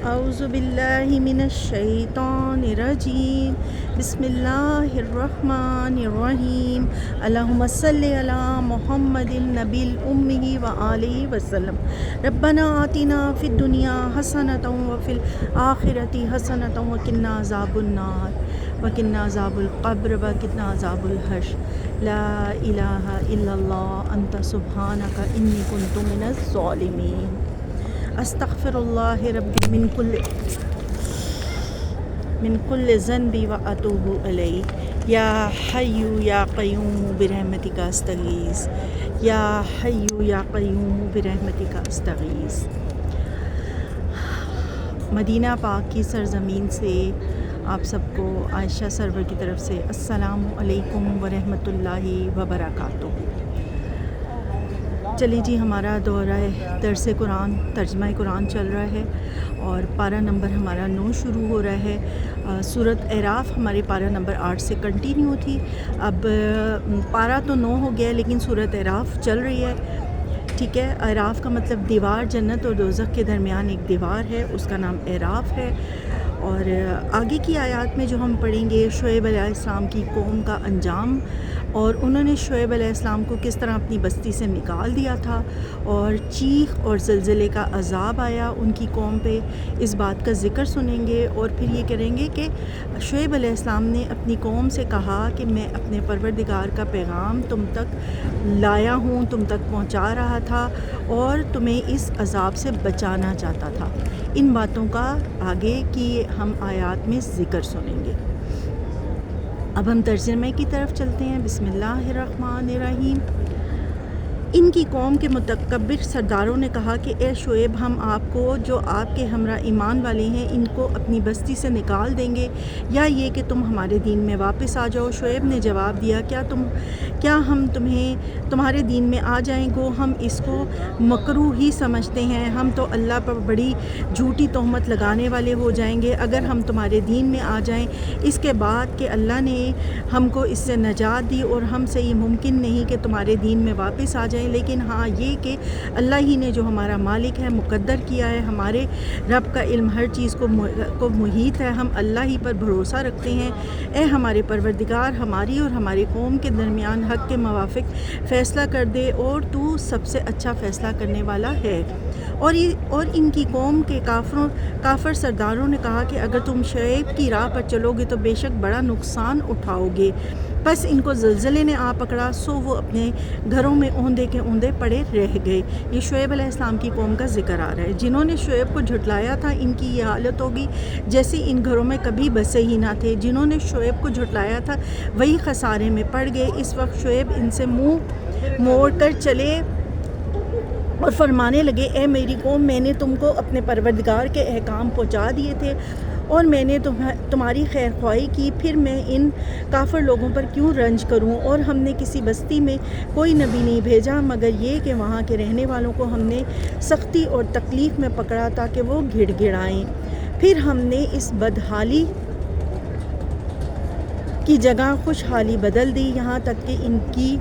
اعوذ باللہ من الشیطان الرجیم بسم اللہ الرحمن الرحیم اللہم صلی علی محمد النبی الأمی وآلہ وسلم ربنا آتنا فی الدنیا حسنۃ وفی الآخرۃ حسنۃ وقنا عذاب النار وقنا عذاب القبر وقنا عذاب الحشر لا الہ الا اللہ انت سبحانک انی کنت من الظالمین استغفر اللہ ربی من کل ذنب و اتوب الیہ یا حی یا قیوم برحمتک استغیث یا حی یا قیوم برحمتک استغیث۔ مدینہ پاک کی سرزمین سے آپ سب کو عائشہ سرور کی طرف سے السلام علیکم ورحمۃ اللہ وبرکاتہ۔ چلیے جی، ہمارا دورہ درس قرآن ترجمہ قرآن چل رہا ہے اور پارہ نمبر ہمارا 9 شروع ہو رہا ہے۔ سورۃ اعراف ہمارے پارہ نمبر 8 سے کنٹینیو تھی۔ اب پارہ تو 9 ہو گیا لیکن سورۃ اعراف چل رہی ہے، ٹھیک ہے۔ اعراف کا مطلب دیوار، جنت اور دوزخ کے درمیان ایک دیوار ہے، اس کا نام اعراف ہے۔ اور آگے کی آیات میں جو ہم پڑھیں گے شعیب علیہ السلام کی قوم کا انجام، اور انہوں نے شعیب علیہ السلام کو کس طرح اپنی بستی سے نکال دیا تھا اور چیخ اور زلزلے کا عذاب آیا ان کی قوم پہ، اس بات کا ذکر سنیں گے۔ اور پھر یہ کریں گے کہ شعیب علیہ السلام نے اپنی قوم سے کہا کہ میں اپنے پروردگار کا پیغام تم تک لایا ہوں، تم تک پہنچا رہا تھا اور تمہیں اس عذاب سے بچانا چاہتا تھا۔ ان باتوں کا آگے کی ہم آیات میں ذکر سنیں گے۔ اب ہم ترجمے کی طرف چلتے ہیں۔ بسم اللہ الرحمن الرحیم۔ ان کی قوم کے متکبر سرداروں نے کہا کہ اے شعیب، ہم آپ کو جو آپ کے ہمراہ ایمان والے ہیں ان کو اپنی بستی سے نکال دیں گے یا یہ کہ تم ہمارے دین میں واپس آ جاؤ۔ شعیب نے جواب دیا، کیا ہم تمہارے دین میں آ جائیں گو؟ ہم اس کو مکروہ ہی سمجھتے ہیں، ہم تو اللہ پر بڑی جھوٹی تہمت لگانے والے ہو جائیں گے اگر ہم تمہارے دین میں آ جائیں، اس کے بعد کہ اللہ نے ہم کو اس سے نجات دی اور ہم سے یہ ممکن نہیں کہ تمہارے دین میں واپس آ جائیں۔ لیکن ہاں یہ کہ اللہ ہی نے جو ہمارا مالک ہے مقدر کیا ہے، ہمارے رب کا علم ہر چیز کو محیط ہے، ہم اللہ ہی پر بھروسہ رکھتے ہیں۔ اے ہمارے پروردگار، ہماری اور ہماری قوم کے درمیان حق کے موافق فیصلہ کر دے اور تو سب سے اچھا فیصلہ کرنے والا ہے۔ اور ان کی قوم کے کافر سرداروں نے کہا کہ اگر تم شعیب کی راہ پر چلو گے تو بے شک بڑا نقصان اٹھاؤ گے۔ بس ان کو زلزلے نے آ پکڑا، سو وہ اپنے گھروں میں اوندے کے اوندے پڑے رہ گئے۔ یہ شعیب علیہ السلام کی قوم کا ذکر آ رہا ہے۔ جنہوں نے شعیب کو جھٹلایا تھا ان کی یہ حالت ہوگی جیسے ان گھروں میں کبھی بسے ہی نہ تھے۔ جنہوں نے شعیب کو جھٹلایا تھا وہی خسارے میں پڑ گئے۔ اس وقت شعیب ان سے منہ موڑ کر چلے اور فرمانے لگے، اے میری قوم، میں نے تم کو اپنے پروردگار کے احکام پہنچا دیے تھے اور میں نے تمہاری خیر خواہی کی، پھر میں ان کافر لوگوں پر کیوں رنج کروں؟ اور ہم نے کسی بستی میں کوئی نبی نہیں بھیجا مگر یہ کہ وہاں کے رہنے والوں کو ہم نے سختی اور تکلیف میں پکڑا تاکہ وہ گڑ گڑائیں۔ پھر ہم نے اس بدحالی کی جگہ خوشحالی بدل دی، یہاں تک کہ ان کی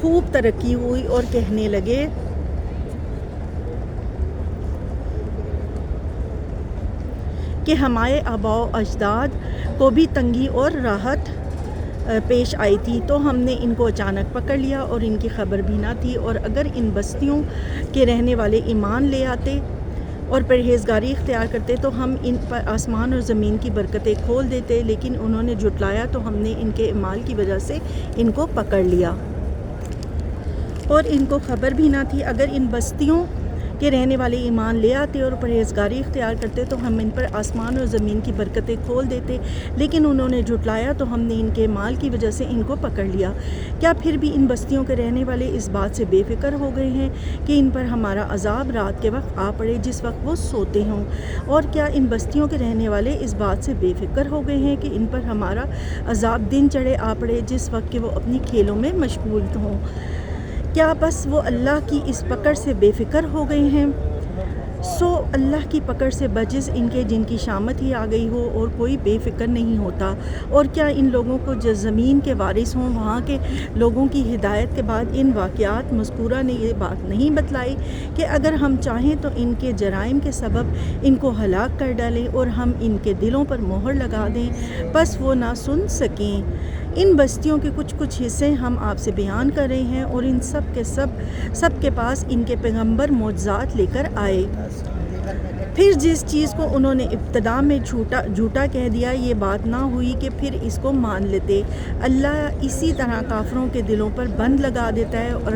خوب ترقی ہوئی اور کہنے لگے کہ ہمارے آباء و اجداد کو بھی تنگی اور راحت پیش آئی تھی تو ہم نے ان کو اچانک پکڑ لیا اور ان کی خبر بھی نہ تھی۔ اور اگر ان بستیوں کے رہنے والے ایمان لے آتے اور پرہیزگاری اختیار کرتے تو ہم ان پر آسمان اور زمین کی برکتیں کھول دیتے، لیکن انہوں نے جھٹلایا تو ہم نے ان کے اعمال کی وجہ سے ان کو پکڑ لیا اور ان کو خبر بھی نہ تھی۔ اگر ان بستیوں کے رہنے والے ایمان لے آتے اور پرہیزگاری اختیار کرتے تو ہم ان پر آسمان اور زمین کی برکتیں کھول دیتے، لیکن انہوں نے جھٹلایا تو ہم نے ان کے مال کی وجہ سے ان کو پکڑ لیا۔ کیا پھر بھی ان بستیوں کے رہنے والے اس بات سے بے فکر ہو گئے ہیں کہ ان پر ہمارا عذاب رات کے وقت آ پڑے جس وقت وہ سوتے ہوں؟ اور کیا ان بستیوں کے رہنے والے اس بات سے بے فکر ہو گئے ہیں کہ ان پر ہمارا عذاب دن چڑھے آ پڑے جس وقت کہ وہ اپنی کھیلوں میں مشغول ہوں؟ کیا بس وہ اللہ کی اس پکڑ سے بے فکر ہو گئے ہیں؟ سو اللہ کی پکڑ سے بجز ان کے جن کی شامت ہی آ گئی ہو اور کوئی بے فکر نہیں ہوتا۔ اور کیا ان لوگوں کو جو زمین کے وارث ہوں وہاں کے لوگوں کی ہدایت کے بعد ان واقعات مذکورہ نے یہ بات نہیں بتلائی کہ اگر ہم چاہیں تو ان کے جرائم کے سبب ان کو ہلاک کر ڈالیں اور ہم ان کے دلوں پر مہر لگا دیں، بس وہ نہ سن سکیں۔ ان بستیوں کے کچھ حصے ہم آپ سے بیان کر رہے ہیں اور ان سب کے پاس ان کے پیغمبر معجزات لے کر آئے۔ پھر جس چیز کو انہوں نے ابتدا میں جھوٹا کہہ دیا یہ بات نہ ہوئی کہ پھر اس کو مان لیتے۔ اللہ اسی طرح کافروں کے دلوں پر بند لگا دیتا ہے اور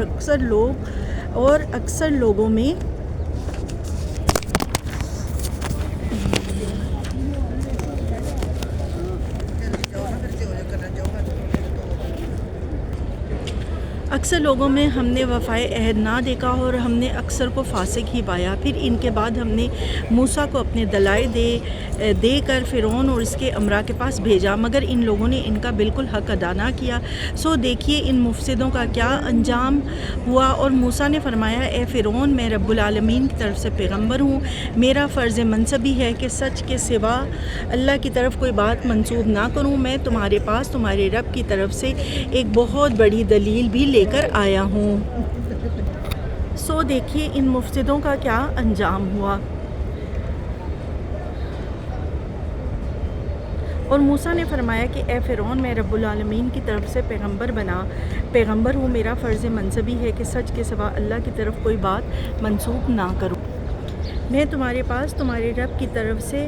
اکثر لوگوں میں ہم نے وفائے عہد نہ دیکھا اور ہم نے اکثر کو فاسق ہی پایا۔ پھر ان کے بعد ہم نے موسیٰ کو اپنے دلائل دے کر فرعون اور اس کے امراء کے پاس بھیجا، مگر ان لوگوں نے ان کا بالکل حق ادا نہ کیا۔ سو دیکھیے ان مفسدوں کا کیا انجام ہوا۔ اور موسیٰ نے فرمایا، اے فرعون، میں رب العالمین کی طرف سے پیغمبر ہوں، میرا فرض منصبی ہے کہ سچ کے سوا اللہ کی طرف کوئی بات منسوب نہ کروں۔ میں تمہارے پاس تمہارے رب کی طرف سے ایک بہت بڑی دلیل بھی لے کر آیا ہوں۔ سو دیکھیے ان مفسدوں کا کیا انجام ہوا۔ اور موسیٰ نے فرمایا کہ اے فرعون، میں رب العالمین کی طرف سے پیغمبر ہوں، میرا فرض منصبی ہے کہ سچ کے سوا اللہ کی طرف کوئی بات منسوب نہ کروں۔ میں تمہارے پاس تمہارے رب کی طرف سے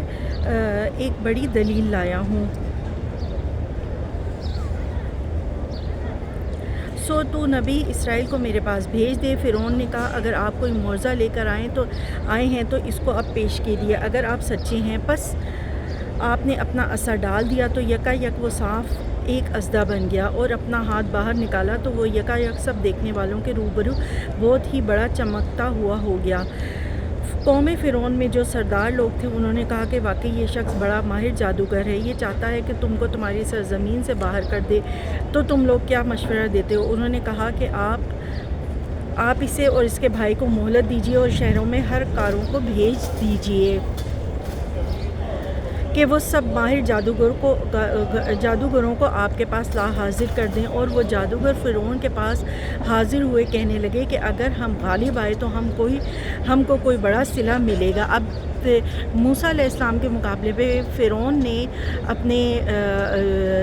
ایک بڑی دلیل لایا ہوں۔ سو تو نبی اسرائیل کو میرے پاس بھیج دے۔ فرعون نے کہا، اگر آپ کوئی معجزہ لے کر آئے ہیں تو اس کو اب پیش کیجیے، اگر آپ سچے ہیں۔ پس آپ نے اپنا عصا ڈال دیا تو یکا یک وہ صاف ایک اژدھا بن گیا، اور اپنا ہاتھ باہر نکالا تو وہ یکا یک سب دیکھنے والوں کے روبرو بہت ہی بڑا چمکتا ہوا ہو گیا۔ قوم فرعون میں جو سردار لوگ تھے انہوں نے کہا کہ واقعی یہ شخص بڑا ماہر جادوگر ہے، یہ چاہتا ہے کہ تم کو تمہاری سرزمین سے باہر کر دے، تو تم لوگ کیا مشورہ دیتے ہو؟ انہوں نے کہا کہ آپ اسے اور اس کے بھائی کو مہلت دیجیے اور شہروں میں ہر کاروں کو بھیج دیجیے کہ وہ سب ماہر جادوگروں کو آپ کے پاس لا حاضر کر دیں۔ اور وہ جادوگر فرعون کے پاس حاضر ہوئے، کہنے لگے کہ اگر ہم غالب آئے تو ہم کو کوئی بڑا صلہ ملے گا۔ اب موسیٰ علیہ السلام کے مقابلے پہ فرعون نے اپنے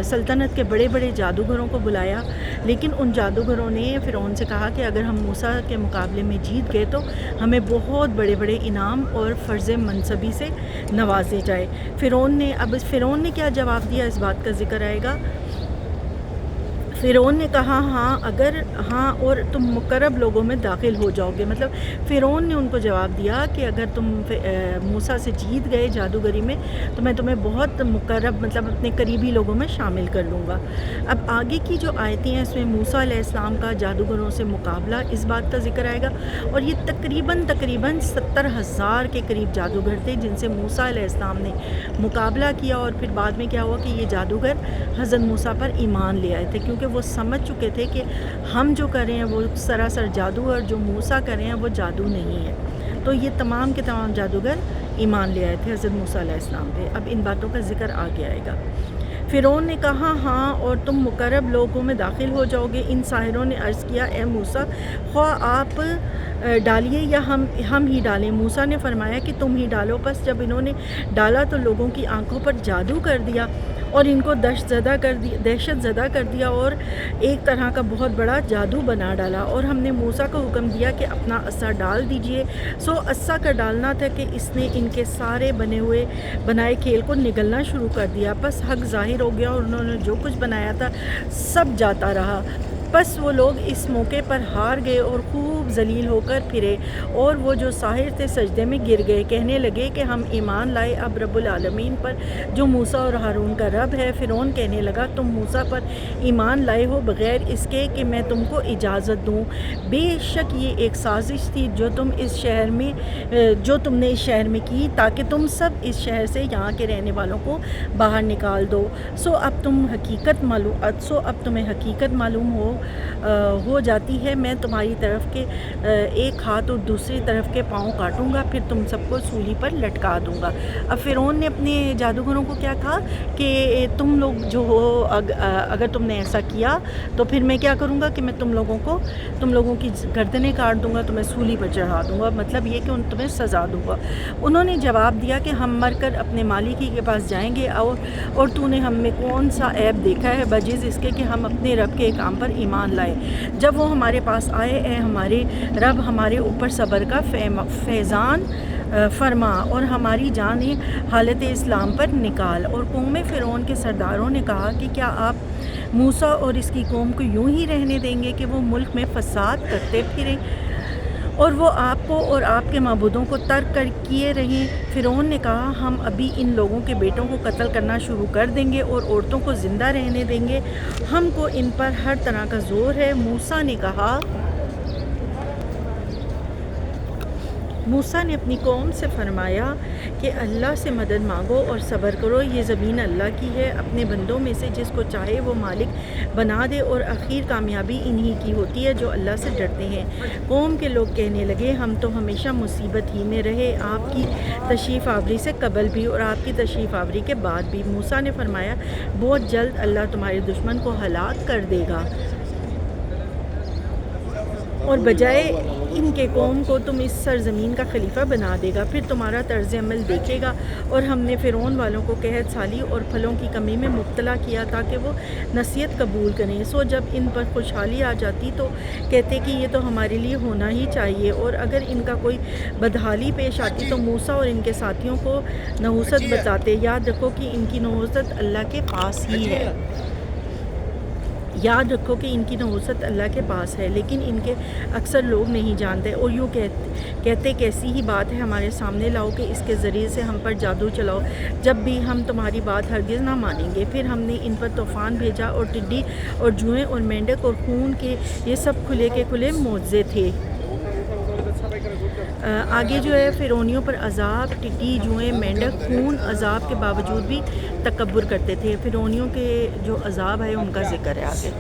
سلطنت کے بڑے بڑے جادوگروں کو بلایا، لیکن ان جادوگروں نے فرعون سے کہا کہ اگر ہم موسیٰ کے مقابلے میں جیت گئے تو ہمیں بہت بڑے بڑے انعام اور فرض منصبی سے نوازے جائے۔ فرعون نے کیا جواب دیا، اس بات کا ذکر آئے گا۔ فرعون نے کہا ہاں اور تم مقرب لوگوں میں داخل ہو جاؤ گے۔ مطلب فرعون نے ان کو جواب دیا کہ اگر تم موسیٰ سے جیت گئے جادوگری میں تو میں تمہیں بہت مقرب، مطلب اپنے قریبی لوگوں میں شامل کر لوں گا۔ اب آگے کی جو آیتیں ہیں اس میں موسیٰ علیہ السلام کا جادوگروں سے مقابلہ، اس بات کا ذکر آئے گا۔ اور یہ تقریباً 70,000 کے قریب جادوگر تھے جن سے موسیٰ علیہ السلام نے مقابلہ کیا، اور پھر بعد میں کیا ہوا کہ یہ جادوگر حضرت موسیٰ پر ایمان لے آئے تھے، کیونکہ وہ سمجھ چکے تھے کہ ہم جو کر رہے ہیں وہ سراسر جادو، اور جو موسیٰ کر رہے ہیں وہ جادو نہیں ہے۔ تو یہ تمام کے تمام جادوگر ایمان لے آئے تھے حضرت موسیٰ علیہ السلام پہ۔ اب ان باتوں کا ذکر آگے آئے گا۔ فرعون نے کہا ہاں اور تم مقرب لوگوں میں داخل ہو جاؤ گے۔ ان ساحروں نے عرض کیا، اے موسیٰ، خواہ آپ ڈالیے یا ہم ہی ڈالیں۔ موسیٰ نے فرمایا کہ تم ہی ڈالو۔ پس جب انہوں نے ڈالا تو لوگوں کی آنکھوں پر جادو کر دیا اور ان کو دہشت زدہ کر دیا اور ایک طرح کا بہت بڑا جادو بنا ڈالا۔ اور ہم نے موسیٰ کو حکم دیا کہ اپنا عصا ڈال دیجئے۔ سو عصا کا ڈالنا تھا کہ اس نے ان کے سارے بنائے کھیل کو نگلنا شروع کر دیا۔ پس حق ظاہر ہو گیا اور انہوں نے جو کچھ بنایا تھا سب جاتا رہا۔ پس وہ لوگ اس موقع پر ہار گئے اور خوب ذلیل ہو کر پھرے، اور وہ جو ساحر تھے سجدے میں گر گئے، کہنے لگے کہ ہم ایمان لائے اب رب العالمین پر جو موسیٰ اور ہارون کا رب ہے۔ فرعون کہنے لگا، تم موسیٰ پر ایمان لائے ہو بغیر اس کے کہ میں تم کو اجازت دوں۔ بے شک یہ ایک سازش تھی جو تم نے اس شہر میں کی تاکہ تم سب اس شہر سے یہاں کے رہنے والوں کو باہر نکال دو۔ سو اب تمہیں حقیقت معلوم ہو ہو جاتی ہے میں تمہاری طرف کے ایک ہاتھ اور دوسری طرف کے پاؤں کاٹوں گا، پھر تم سب کو سولی پر لٹکا دوں گا۔ اب فرعون نے اپنے جادوگروں کو کیا کہا کہ تم لوگ جو ہو اگر تم نے ایسا کیا تو پھر میں کیا کروں گا کہ میں تم لوگوں کی گردنیں کاٹ دوں گا، تمہیں سولی پر چڑھا دوں گا، مطلب یہ کہ تمہیں سزا دوں گا۔ انہوں نے جواب دیا کہ ہم مر کر اپنے مالک ہی کے پاس جائیں گے، اور تو نے ہم میں کون سا عیب دیکھا ہے بجز اس کے کہ ہم اپنے رب کے کام پر ایمان لائے۔ جب وہ ہمارے پاس آئے، اے ہمارے رب ہمارے اوپر صبر کا فیضان فرما اور ہماری جانیں حالت اسلام پر نکال۔ اور قوم فرعون کے سرداروں نے کہا کہ کیا آپ موسیٰ اور اس کی قوم کو یوں ہی رہنے دیں گے کہ وہ ملک میں فساد کرتے پھریں اور وہ آپ کو اور آپ کے معبودوں کو ترک کر کیے رہیں؟ فرعون نے کہا ہم ابھی ان لوگوں کے بیٹوں کو قتل کرنا شروع کر دیں گے اور عورتوں کو زندہ رہنے دیں گے، ہم کو ان پر ہر طرح کا زور ہے۔ موسیٰ نے اپنی قوم سے فرمایا کہ اللہ سے مدد مانگو اور صبر کرو، یہ زمین اللہ کی ہے، اپنے بندوں میں سے جس کو چاہے وہ مالک بنا دے، اور آخر کامیابی انہی کی ہوتی ہے جو اللہ سے ڈرتے ہیں۔ قوم کے لوگ کہنے لگے ہم تو ہمیشہ مصیبت ہی میں رہے، آپ کی تشریف آوری سے قبل بھی اور آپ کی تشریف آوری کے بعد بھی۔ موسیٰ نے فرمایا بہت جلد اللہ تمہارے دشمن کو ہلاک کر دے گا اور بجائے ان کے قوم کو تم اس سرزمین کا خلیفہ بنا دے گا، پھر تمہارا طرز عمل دیکھے گا۔ اور ہم نے فرعون والوں کو قحط سالی اور پھلوں کی کمی میں مبتلا کیا تاکہ وہ نصیحت قبول کریں، سو جب ان پر خوشحالی آ جاتی تو کہتے کہ یہ تو ہمارے لیے ہونا ہی چاہیے، اور اگر ان کا کوئی بدحالی پیش آتی تو موسیٰ اور ان کے ساتھیوں کو نحوست بتاتے۔ یاد رکھو کہ ان کی نحوست اللہ کے پاس ہی ہے، یاد رکھو کہ ان کی نحوست اللہ کے پاس ہے، لیکن ان کے اکثر لوگ نہیں جانتے، اور یوں کہتے کیسی ہی بات ہے ہمارے سامنے لاؤ کہ اس کے ذریعے سے ہم پر جادو چلاؤ، جب بھی ہم تمہاری بات ہرگز نہ مانیں گے۔ پھر ہم نے ان پر طوفان بھیجا اور ٹڈی اور جوئیں اور مینڈک اور خون کے یہ سب کھلے کے کھلے معجزے تھے۔ آگے جو ہے فرعونیوں پر عذاب، ٹڈی، جوئیں، مینڈک، خون، عذاب کے باوجود بھی تکبر کرتے تھے۔ فرعونیوں کے جو عذاب ہے ان کا ذکر ہے آگے۔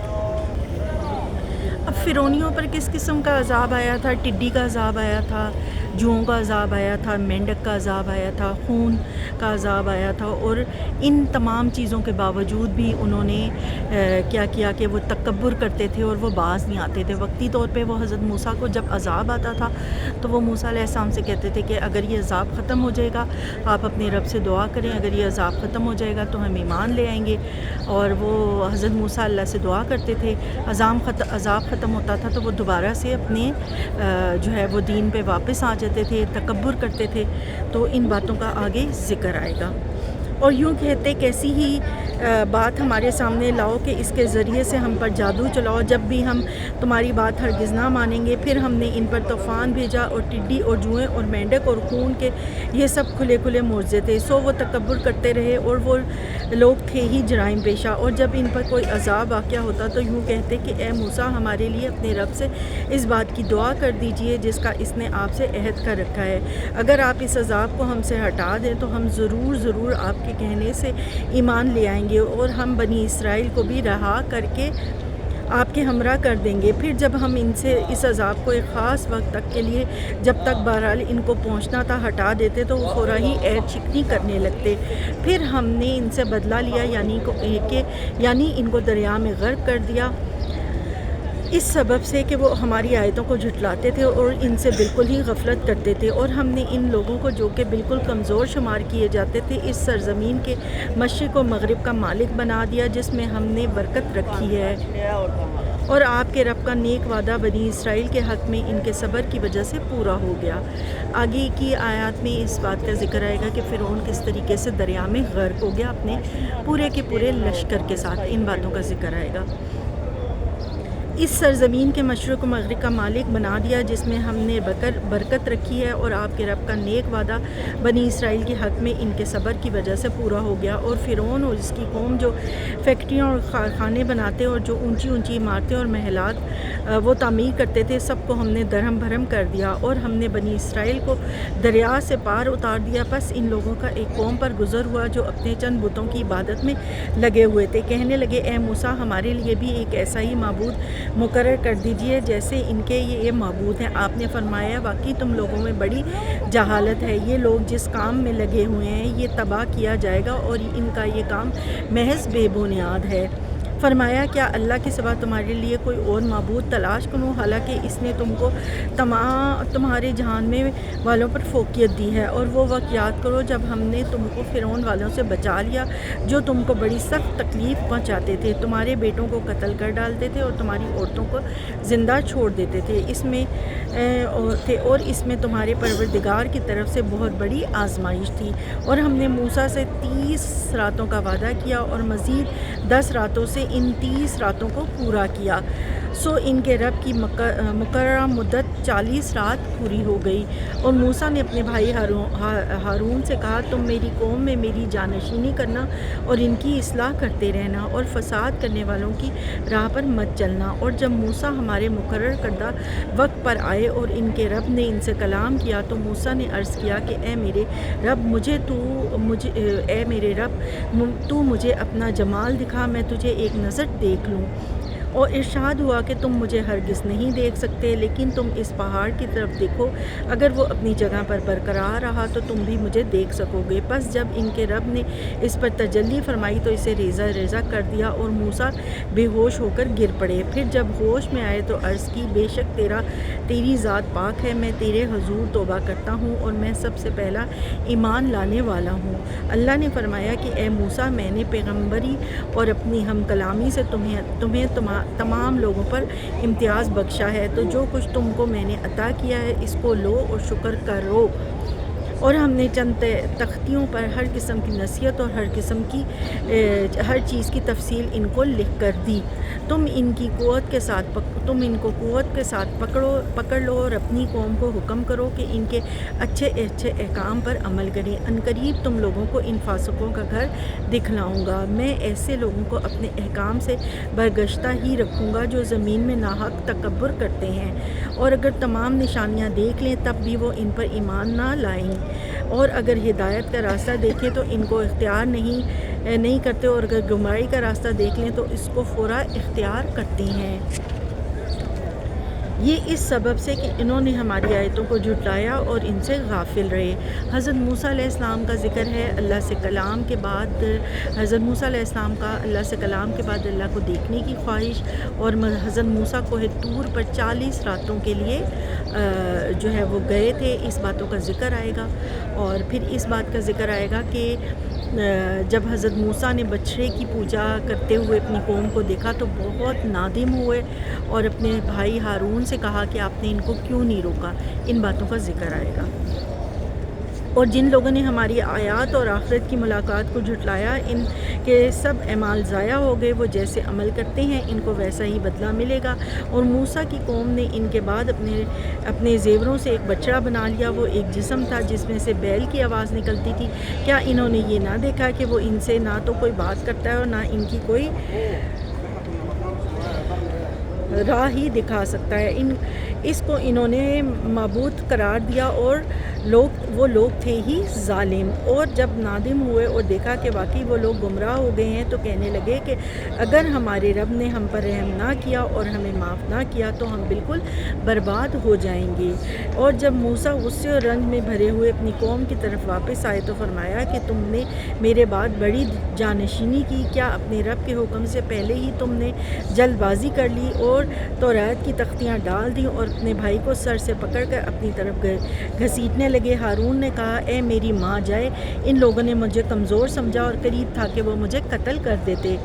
اب فرعونیوں پر کس قسم کا عذاب آیا تھا؟ ٹڈی کا عذاب آیا تھا، جوؤں کا عذاب آیا تھا، مینڈک کا عذاب آیا تھا، خون کا عذاب آیا تھا، اور ان تمام چیزوں کے باوجود بھی انہوں نے کیا کیا کہ وہ تکبر کرتے تھے اور وہ باز نہیں آتے تھے۔ وقتی طور پہ وہ حضرت موسیٰ کو جب عذاب آتا تھا تو وہ موسیٰ علیہ السلام سے کہتے تھے کہ اگر یہ عذاب ختم ہو جائے گا آپ اپنے رب سے دعا کریں، اگر یہ عذاب ختم ہو جائے گا تو ہم ایمان لے آئیں گے، اور وہ حضرت موسیٰ اللہ سے دعا کرتے تھے۔ عذاب ختم ہوتا تھا تو وہ دوبارہ سے اپنے جو ہے وہ دین پہ واپس آ جاتے تھے، تکبر کرتے تھے۔ تو ان باتوں کا آگے ذکر آئے گا۔ اور یوں کہتے کیسی ہی بات ہمارے سامنے لاؤ کہ اس کے ذریعے سے ہم پر جادو چلاؤ، جب بھی ہم تمہاری بات ہرگز نہ مانیں گے۔ پھر ہم نے ان پر طوفان بھیجا اور ٹڈی اور جوئیں اور مینڈک اور خون کے یہ سب کھلے کھلے معجزے تھے، سو وہ تکبر کرتے رہے اور وہ لوگ تھے ہی جرائم پیشہ۔ اور جب ان پر کوئی عذاب واقع ہوتا تو یوں کہتے کہ اے موسیٰ ہمارے لیے اپنے رب سے اس بات کی دعا کر دیجئے جس کا اس نے آپ سے عہد کر رکھا ہے، اگر آپ اس عذاب کو ہم سے ہٹا دیں تو ہم ضرور آپ کے کہنے سے ایمان لے آئیں گے، اور ہم بنی اسرائیل کو بھی رہا کر کے آپ کے ہمراہ کر دیں گے۔ پھر جب ہم ان سے اس عذاب کو ایک خاص وقت تک کے لیے جب تک بہرحال ان کو پہنچنا تھا ہٹا دیتے تو وہ فوراً ہی عیب شکنی کرنے لگتے۔ پھر ہم نے ان سے بدلہ لیا، یعنی ان کو دریا میں غرق کر دیا، اس سبب سے کہ وہ ہماری آیتوں کو جھٹلاتے تھے اور ان سے بالکل ہی غفلت کرتے تھے۔ اور ہم نے ان لوگوں کو جو کہ بالکل کمزور شمار کیے جاتے تھے اس سرزمین کے مشرق و مغرب کا مالک بنا دیا جس میں ہم نے برکت رکھی ہے، اور آپ کے رب کا نیک وعدہ بنی اسرائیل کے حق میں ان کے صبر کی وجہ سے پورا ہو گیا۔ آگے کی آیات میں اس بات کا ذکر آئے گا کہ فرعون کس طریقے سے دریا میں غرق ہو گیا اپنے پورے کے پورے لشکر کے ساتھ، ان باتوں کا ذکر آئے گا۔ اس سرزمین کے مشرق و مغرب کا مالک بنا دیا جس میں ہم نے برکت رکھی ہے، اور آپ کے رب کا نیک وعدہ بنی اسرائیل کے حق میں ان کے صبر کی وجہ سے پورا ہو گیا۔ اور فرعون اور اس کی قوم جو فیکٹریاں اور کارخانے بناتے اور جو اونچی اونچی عمارتیں اور محلات وہ تعمیر کرتے تھے سب کو ہم نے درہم بھرم کر دیا، اور ہم نے بنی اسرائیل کو دریا سے پار اتار دیا۔ پس ان لوگوں کا ایک قوم پر گزر ہوا جو اپنے چند بتوں کی عبادت میں لگے ہوئے تھے، کہنے لگے اے موسیٰ ہمارے لیے بھی ایک ایسا ہی معبود مقرر کر دیجئے جیسے ان کے یہ معبود ہیں۔ آپ نے فرمایا واقعی تم لوگوں میں بڑی جہالت ہے، یہ لوگ جس کام میں لگے ہوئے ہیں یہ تباہ کیا جائے گا اور ان کا یہ کام محض بے بنیاد ہے۔ فرمایا کیا اللہ کے سوا تمہارے لیے کوئی اور معبود تلاش کروں حالانکہ اس نے تم کو تمہارے جہان میں والوں پر فوقیت دی ہے، اور وہ وقت یاد کرو جب ہم نے تم کو فرعون والوں سے بچا لیا جو تم کو بڑی سخت تکلیف پہنچاتے تھے، تمہارے بیٹوں کو قتل کر ڈالتے تھے اور تمہاری عورتوں کو زندہ چھوڑ دیتے تھے، اور اس میں تمہارے پروردگار کی طرف سے بہت بڑی آزمائش تھی، اور ہم نے موسیٰ سے 30 راتوں کا وعدہ کیا اور مزید 10 راتوں سے ان 30 راتوں کو پورا کیا، سو ان کے رب کی مقررہ مدت 40 رات پوری ہو گئی۔ اور موسیٰ نے اپنے بھائی ہارون سے کہا تم میری قوم میں میری جانشینی کرنا اور ان کی اصلاح کرتے رہنا اور فساد کرنے والوں کی راہ پر مت چلنا۔ اور جب موسیٰ ہمارے مقرر کردہ وقت پر آئے اور ان کے رب نے ان سے کلام کیا تو موسیٰ نے عرض کیا کہ اے میرے رب تو مجھے اپنا جمال دکھا، میں تجھے ایک نظر دیکھ لوں۔ اور ارشاد ہوا کہ تم مجھے ہرگز نہیں دیکھ سکتے، لیکن تم اس پہاڑ کی طرف دیکھو، اگر وہ اپنی جگہ پر برقرار رہا تو تم بھی مجھے دیکھ سکو گے۔ پس جب ان کے رب نے اس پر تجلی فرمائی تو اسے ریزہ ریزہ کر دیا اور موسیٰ بے ہوش ہو کر گر پڑے۔ پھر جب ہوش میں آئے تو عرض کی بے شک تیری ذات پاک ہے، میں تیرے حضور توبہ کرتا ہوں اور میں سب سے پہلا ایمان لانے والا ہوں۔ اللہ نے فرمایا کہ اے موسیٰ میں نے پیغمبری اور اپنی ہم کلامی سے تمہیں تمام لوگوں پر امتیاز بخشا ہے، تو جو کچھ تم کو میں نے عطا کیا ہے اس کو لو اور شکر کرو۔ اور ہم نے چند تختیوں پر ہر قسم کی نصیحت اور ہر چیز کی تفصیل ان کو لکھ کر دی۔ تم ان کو قوت کے ساتھ پکڑ لو اور اپنی قوم کو حکم کرو کہ ان کے اچھے احکام پر عمل کریں، عنقریب تم لوگوں کو ان فاسقوں کا گھر دکھلاؤں گا۔ میں ایسے لوگوں کو اپنے احکام سے برگشتہ ہی رکھوں گا جو زمین میں ناحق تکبر کرتے ہیں، اور اگر تمام نشانیاں دیکھ لیں تب بھی وہ ان پر ایمان نہ لائیں، اور اگر ہدایت کا راستہ دیکھیں تو ان کو اختیار نہیں کرتے، اور اگر گمراہی کا راستہ دیکھ لیں تو اس کو فوراً اختیار کرتے ہیں۔ یہ اس سبب سے کہ انہوں نے ہماری آیتوں کو جھٹلایا اور ان سے غافل رہے۔ حضرت موسیٰ علیہ السلام کا ذکر ہے۔ اللہ سے کلام کے بعد حضرت موسیٰ علیہ السلام کا اللہ سے کلام کے بعد اللہ کو دیکھنے کی خواہش، اور حضرت موسیٰ کوہ طور پر 40 راتوں کے لیے جو ہے وہ گئے تھے، اس باتوں کا ذکر آئے گا۔ اور پھر اس بات کا ذکر آئے گا کہ جب حضرت موسیٰ نے بچھڑے کی پوجا کرتے ہوئے اپنی قوم کو دیکھا تو بہت نادم ہوئے اور اپنے بھائی ہارون سے کہا کہ آپ نے ان کو کیوں نہیں روکا۔ ان باتوں کا ذکر آئے گا۔ اور جن لوگوں نے ہماری آیات اور آخرت کی ملاقات کو جھٹلایا ان کے سب اعمال ضائع ہو گئے، وہ جیسے عمل کرتے ہیں ان کو ویسا ہی بدلہ ملے گا۔ اور موسیٰ کی قوم نے ان کے بعد اپنے زیوروں سے ایک بچڑا بنا لیا، وہ ایک جسم تھا جس میں سے بیل کی آواز نکلتی تھی۔ کیا انہوں نے یہ نہ دیکھا کہ وہ ان سے نہ تو کوئی بات کرتا ہے اور نہ ان کی کوئی راہ ہی دکھا سکتا ہے؟ اس کو انہوں نے معبود قرار دیا اور وہ لوگ تھے ہی ظالم۔ اور جب نادم ہوئے اور دیکھا کہ واقعی وہ لوگ گمراہ ہو گئے ہیں تو کہنے لگے کہ اگر ہمارے رب نے ہم پر رحم نہ کیا اور ہمیں معاف نہ کیا تو ہم بالکل برباد ہو جائیں گے۔ اور جب موسیٰ غصے اور رنج میں بھرے ہوئے اپنی قوم کی طرف واپس آئے تو فرمایا کہ تم نے میرے بعد بڑی جانشینی کی، کیا اپنے رب کے حکم سے پہلے ہی تم نے جلد بازی کر لی اور توریت کی تختیاں ڈال دیں اور اپنے بھائی کو سر سے پکڑ کر اپنی طرف گھسیٹنے لگے؟ ہارون نے کہا اے میری ماں جائے، ان لوگوں نے مجھے کمزور سمجھا اور قریب تھا کہ وہ مجھے قتل کر دیتے،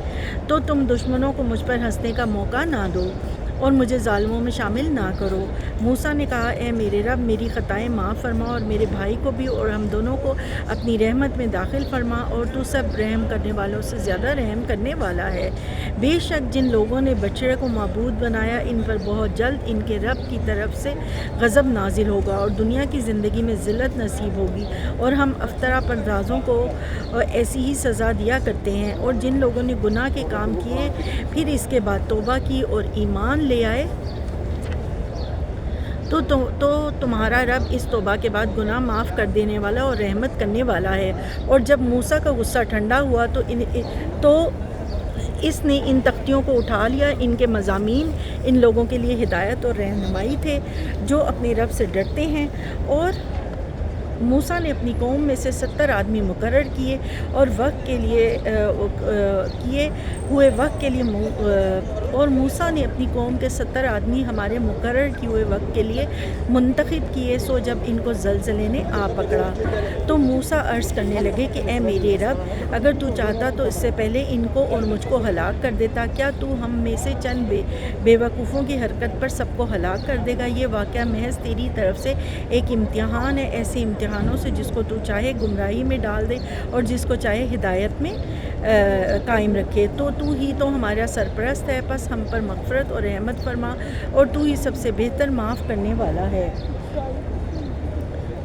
تو تم دشمنوں کو مجھ پر ہنسنے کا موقع نہ دو اور مجھے ظالموں میں شامل نہ کرو۔ موسیٰ نے کہا اے میرے رب، میری خطائیں معاف فرما اور میرے بھائی کو بھی اور ہم دونوں کو اپنی رحمت میں داخل فرما، اور تو سب رحم کرنے والوں سے زیادہ رحم کرنے والا ہے۔ بے شک جن لوگوں نے بچڑے کو معبود بنایا ان پر بہت جلد ان کے رب کی طرف سے غضب نازل ہوگا اور دنیا کی زندگی میں ذلت نصیب ہوگی، اور ہم افطرا پردازوں کو ایسی ہی سزا دیا کرتے ہیں۔ اور جن لوگوں نے گناہ کے کام کیے پھر اس کے بعد توبہ کی اور ایمان لے آئے تو تمہارا رب اس توبہ کے بعد گناہ معاف کر دینے والا اور رحمت کرنے والا ہے۔ اور جب موسیٰ کا غصہ ٹھنڈا ہوا تو اس نے ان تختیوں کو اٹھا لیا. ان کے مضامین ان لوگوں کے لیے ہدایت اور رہنمائی تھے جو اپنے رب سے ڈرتے ہیں. اور موسیٰ نے اپنی قوم میں سے 70 آدمی مقرر کیے اور وقت کے لیے اور موسیٰ نے اپنی قوم کے 70 آدمی ہمارے مقرر کیے ہوئے وقت کے لیے منتخب کیے. سو جب ان کو زلزلے نے آ پکڑا تو موسیٰ عرض کرنے لگے کہ اے میرے رب، اگر تو چاہتا تو اس سے پہلے ان کو اور مجھ کو ہلاک کر دیتا. کیا تو ہم میں سے چند بے وقوفوں کی حرکت پر سب کو ہلاک کر دے گا؟ یہ واقعہ محض تیری طرف سے ایک امتحان ہے، ایسے امتحانوں سے جس کو تو چاہے گمراہی میں ڈال دے اور جس کو چاہے ہدایت میں قائم رکھے. تو ہی تو ہمارا سرپرست ہے، پس ہم پر مغفرت اور رحمت فرما، اور تو ہی سب سے بہتر معاف کرنے والا ہے.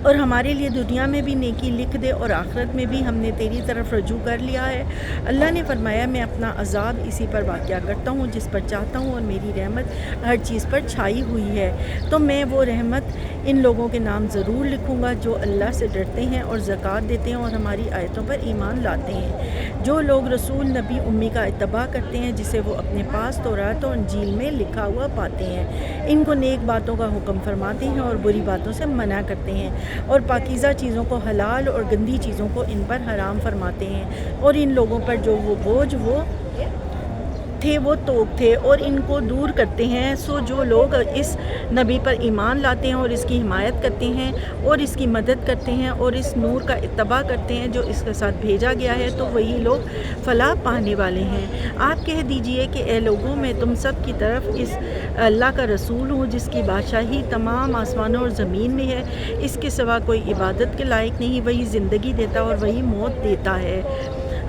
اور ہمارے لیے دنیا میں بھی نیکی لکھ دے اور آخرت میں بھی ہم نے تیری طرف رجوع کر لیا ہے. اللہ نے فرمایا میں اپنا عذاب اسی پر واقع کرتا ہوں جس پر چاہتا ہوں، اور میری رحمت ہر چیز پر چھائی ہوئی ہے. تو میں وہ رحمت ان لوگوں کے نام ضرور لکھوں گا جو اللہ سے ڈرتے ہیں اور زکوٰۃ دیتے ہیں اور ہماری آیتوں پر ایمان لاتے ہیں. جو لوگ رسول نبی امی کا اتباع کرتے ہیں جسے وہ اپنے پاس تورات و انجیل میں لکھا ہوا پاتے ہیں، ان کو نیک باتوں کا حکم فرماتے ہیں اور بری باتوں سے منع کرتے ہیں، اور پاکیزہ چیزوں کو حلال اور گندی چیزوں کو ان پر حرام فرماتے ہیں. اور ان لوگوں پر جو وہ بوجھ وہ توق تھے اور ان کو دور کرتے ہیں. سو جو لوگ اس نبی پر ایمان لاتے ہیں اور اس کی حمایت کرتے ہیں اور اس کی مدد کرتے ہیں اور اس نور کا اتباع کرتے ہیں جو اس کے ساتھ بھیجا گیا ہے، تو وہی لوگ فلاح پانے والے ہیں. آپ کہہ دیجئے کہ اے لوگوں، میں تم سب کی طرف اس اللہ کا رسول ہوں جس کی بادشاہی تمام آسمانوں اور زمین میں ہے. اس کے سوا کوئی عبادت کے لائق نہیں. وہی زندگی دیتا اور وہی موت دیتا ہے.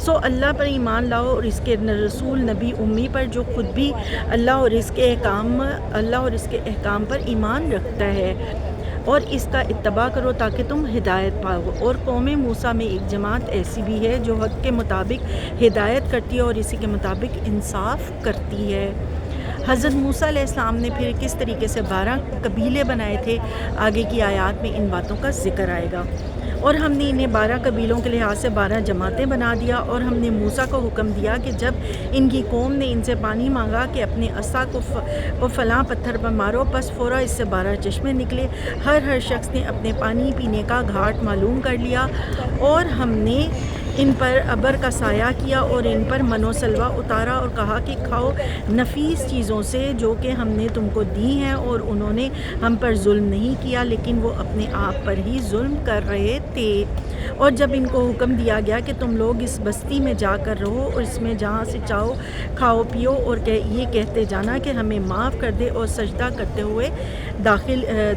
سو اللہ پر ایمان لاؤ اور اس کے رسول نبی امی پر جو خود بھی اللہ اور اس کے احکام پر ایمان رکھتا ہے، اور اس کا اتباع کرو تاکہ تم ہدایت پاؤ. اور قوم موسیٰ میں ایک جماعت ایسی بھی ہے جو حق کے مطابق ہدایت کرتی ہے اور اسی کے مطابق انصاف کرتی ہے. حضرت موسیٰ علیہ السلام نے پھر کس طریقے سے 12 قبیلے بنائے تھے، آگے کی آیات میں ان باتوں کا ذکر آئے گا. اور ہم نے انہیں 12 قبیلوں کے لحاظ سے 12 جماعتیں بنا دیا. اور ہم نے موسیٰ کو حکم دیا کہ جب ان کی قوم نے ان سے پانی مانگا کہ اپنے عصا کو فلاں پتھر پر مارو، پس فوراً اس سے 12 چشمے نکلے. ہر شخص نے اپنے پانی پینے کا گھاٹ معلوم کر لیا. اور ہم نے ان پر ابر کا سایہ کیا اور ان پر من و سلوہ اتارا اور کہا کہ کھاؤ نفیس چیزوں سے جو کہ ہم نے تم کو دی ہیں. اور انہوں نے ہم پر ظلم نہیں کیا لیکن وہ اپنے آپ پر ہی ظلم کر رہے تھے. اور جب ان کو حکم دیا گیا کہ تم لوگ اس بستی میں جا کر رہو اور اس میں جہاں سے چاہو کھاؤ پیو اور یہ کہتے جانا کہ ہمیں معاف کر دے اور سجدہ کرتے ہوئے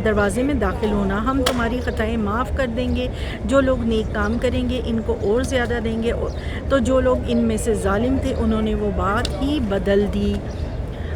دروازے میں داخل ہونا، ہم تمہاری خطائیں معاف کر دیں گے. جو لوگ نیک کام کریں گے ان کو اور زیادہ دیں گے. تو جو لوگ ان میں سے ظالم تھے انہوں نے وہ بات ہی بدل دی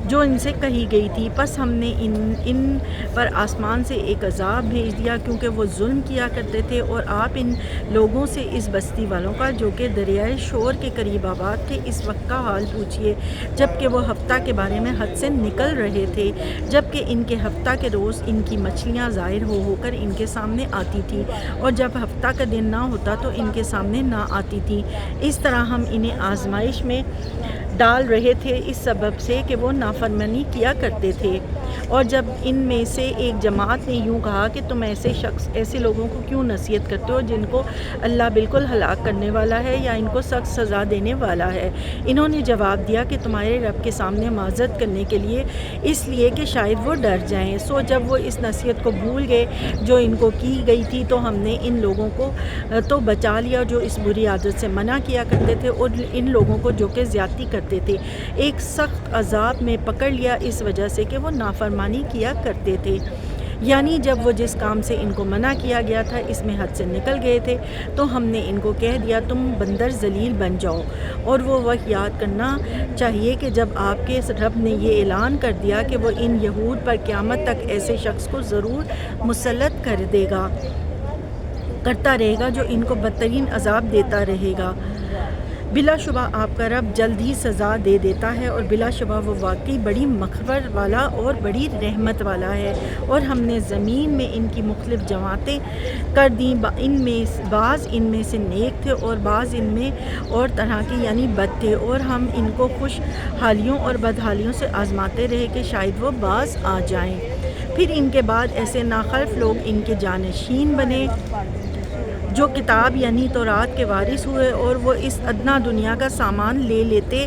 جو ان سے کہی گئی تھی. پس ہم نے ان پر آسمان سے ایک عذاب بھیج دیا کیونکہ وہ ظلم کیا کرتے تھے. اور آپ ان لوگوں سے اس بستی والوں کا جو کہ دریائے شور کے قریب آباد تھے اس وقت کا حال پوچھیے جب کہ وہ ہفتہ کے بارے میں حد سے نکل رہے تھے، جب کہ ان کے ہفتہ کے روز ان کی مچھلیاں ظاہر ہو کر ان کے سامنے آتی تھی، اور جب ہفتہ کا دن نہ ہوتا تو ان کے سامنے نہ آتی تھی. اس طرح ہم انہیں آزمائش میں ڈال رہے تھے اس سبب سے کہ وہ نافرمانی کیا کرتے تھے. اور جب ان میں سے ایک جماعت نے یوں کہا کہ تم ایسے لوگوں کو کیوں نصیحت کرتے ہو جن کو اللہ بالکل ہلاک کرنے والا ہے یا ان کو سخت سزا دینے والا ہے؟ انہوں نے جواب دیا کہ تمہارے رب کے سامنے معذرت کرنے کے لیے، اس لیے کہ شاید وہ ڈر جائیں. سو جب وہ اس نصیحت کو بھول گئے جو ان کو کی گئی تھی تو ہم نے ان لوگوں کو تو بچا لیا جو اس بری عادت سے منع کیا کرتے تھے، اور ان لوگوں کو جو کہ زیادتی کرتے تھے ایک سخت عذاب میں پکڑ لیا اس وجہ سے کہ وہ نافرمانی کیا کرتے تھے. یعنی جب وہ جس کام سے ان کو منع کیا گیا تھا اس میں حد سے نکل گئے تھے تو ہم نے ان کو کہہ دیا تم بندر ذلیل بن جاؤ. اور وہ وقت یاد کرنا چاہیے کہ جب آپ کے رب نے یہ اعلان کر دیا کہ وہ ان یہود پر قیامت تک ایسے شخص کو ضرور مسلط کرتا رہے گا جو ان کو بدترین عذاب دیتا رہے گا. بلا شبہ آپ کا رب جلد ہی سزا دے دیتا ہے، اور بلا شبہ وہ واقعی بڑی مغفرت والا اور بڑی رحمت والا ہے۔ اور ہم نے زمین میں ان کی مختلف جماعتیں کر دیں، بعض ان میں سے نیک تھے اور بعض ان میں اور طرح کے یعنی بد تھے، اور ہم ان کو خوش حالیوں اور بدحالیوں سے آزماتے رہے کہ شاید وہ باز آ جائیں۔ پھر ان کے بعد ایسے ناخلف لوگ ان کے جانشین بنے جو کتاب یعنی تورات کے وارث ہوئے، اور وہ اس ادنا دنیا کا سامان لے لیتے۔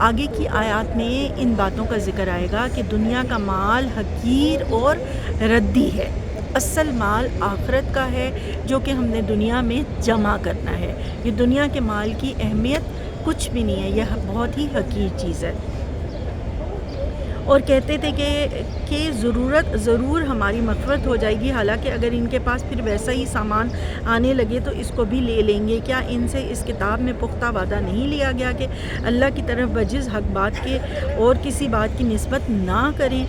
آگے کی آیات میں ان باتوں کا ذکر آئے گا کہ دنیا کا مال حقیر اور ردی ہے، اصل مال آخرت کا ہے جو کہ ہم نے دنیا میں جمع کرنا ہے۔ یہ دنیا کے مال کی اہمیت کچھ بھی نہیں ہے، یہ بہت ہی حقیر چیز ہے۔ اور کہتے تھے کہ ضرور ہماری مغفرت ہو جائے گی، حالانکہ اگر ان کے پاس پھر ویسا ہی سامان آنے لگے تو اس کو بھی لے لیں گے۔ کیا ان سے اس کتاب میں پختہ وعدہ نہیں لیا گیا کہ اللہ کی طرف بجز حق بات کے اور کسی بات کی نسبت نہ کریں؟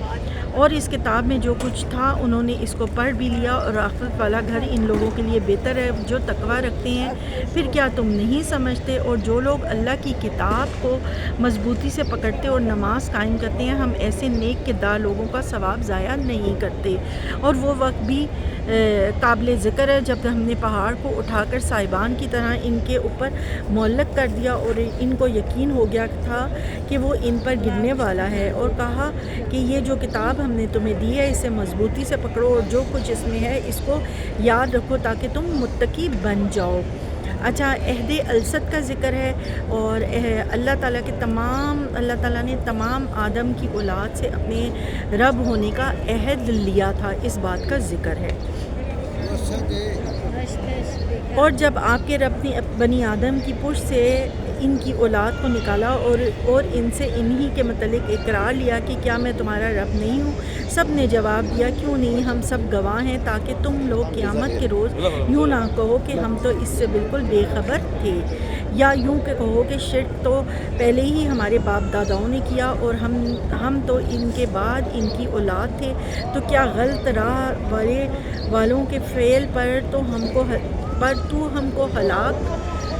اور اس کتاب میں جو کچھ تھا انہوں نے اس کو پڑھ بھی لیا، اور آخرت والا گھر ان لوگوں کے لیے بہتر ہے جو تقویٰ رکھتے ہیں۔ پھر کیا تم نہیں سمجھتے؟ اور جو لوگ اللہ کی کتاب کو مضبوطی سے پکڑتے اور نماز قائم کرتے ہیں، ہم ایسے نیک کردار لوگوں کا ثواب ضائع نہیں کرتے۔ اور وہ وقت بھی قابل ذکر ہے جب ہم نے پہاڑ کو اٹھا کر صاحبان کی طرح ان کے اوپر معلق کر دیا، اور ان کو یقین ہو گیا تھا کہ وہ ان پر گرنے والا ہے، اور کہا کہ یہ جو کتاب ہم نے تمہیں دی ہے اسے مضبوطی سے پکڑو، اور جو کچھ اس میں ہے اس کو یاد رکھو تاکہ تم متقی بن جاؤ۔ اچھا، عہد الست کا ذکر ہے، اور اللہ تعالیٰ نے تمام آدم کی اولاد سے اپنے رب ہونے کا عہد لیا تھا، اس بات کا ذکر ہے۔ اور جب آپ کے رب نے بنی آدم کی پشت سے ان کی اولاد کو نکالا اور ان سے انہی کے متعلق اقرار لیا کہ کیا میں تمہارا رب نہیں ہوں؟ سب نے جواب دیا کیوں نہیں، ہم سب گواہ ہیں، تاکہ تم لوگ قیامت کے روز یوں نہ کہو کہ ہم تو اس سے بالکل بے خبر تھے، یا یوں کہ کہو کہ شرک تو پہلے ہی ہمارے باپ داداؤں نے کیا اور ہم تو ان کے بعد ان کی اولاد تھے، تو کیا غلط راہ والوں کے فعل پر تو ہم کو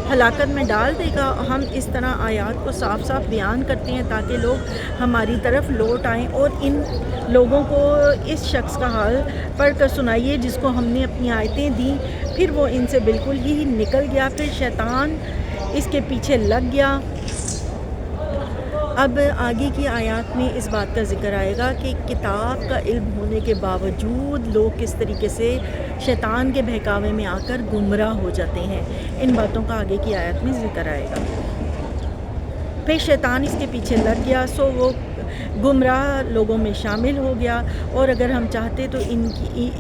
ہلاکت میں ڈال دے گا؟ ہم اس طرح آیات کو صاف صاف بیان کرتے ہیں تاکہ لوگ ہماری طرف لوٹ آئیں، اور ان لوگوں کو اس شخص کا حال پڑھ کر سنائیے جس کو ہم نے اپنی آیتیں دیں، پھر وہ ان سے بالکل ہی نکل گیا، پھر شیطان اس کے پیچھے لگ گیا۔ اب آگے کی آیات میں اس بات کا ذکر آئے گا کہ کتاب کا علم ہونے کے باوجود لوگ کس طریقے سے شیطان کے بہکاوے میں آ کر گمراہ ہو جاتے ہیں، ان باتوں کا آگے کی آیات میں ذکر آئے گا۔ پھر شیطان اس کے پیچھے لگ گیا، سو وہ گمراہ لوگوں میں شامل ہو گیا، اور اگر ہم چاہتے تو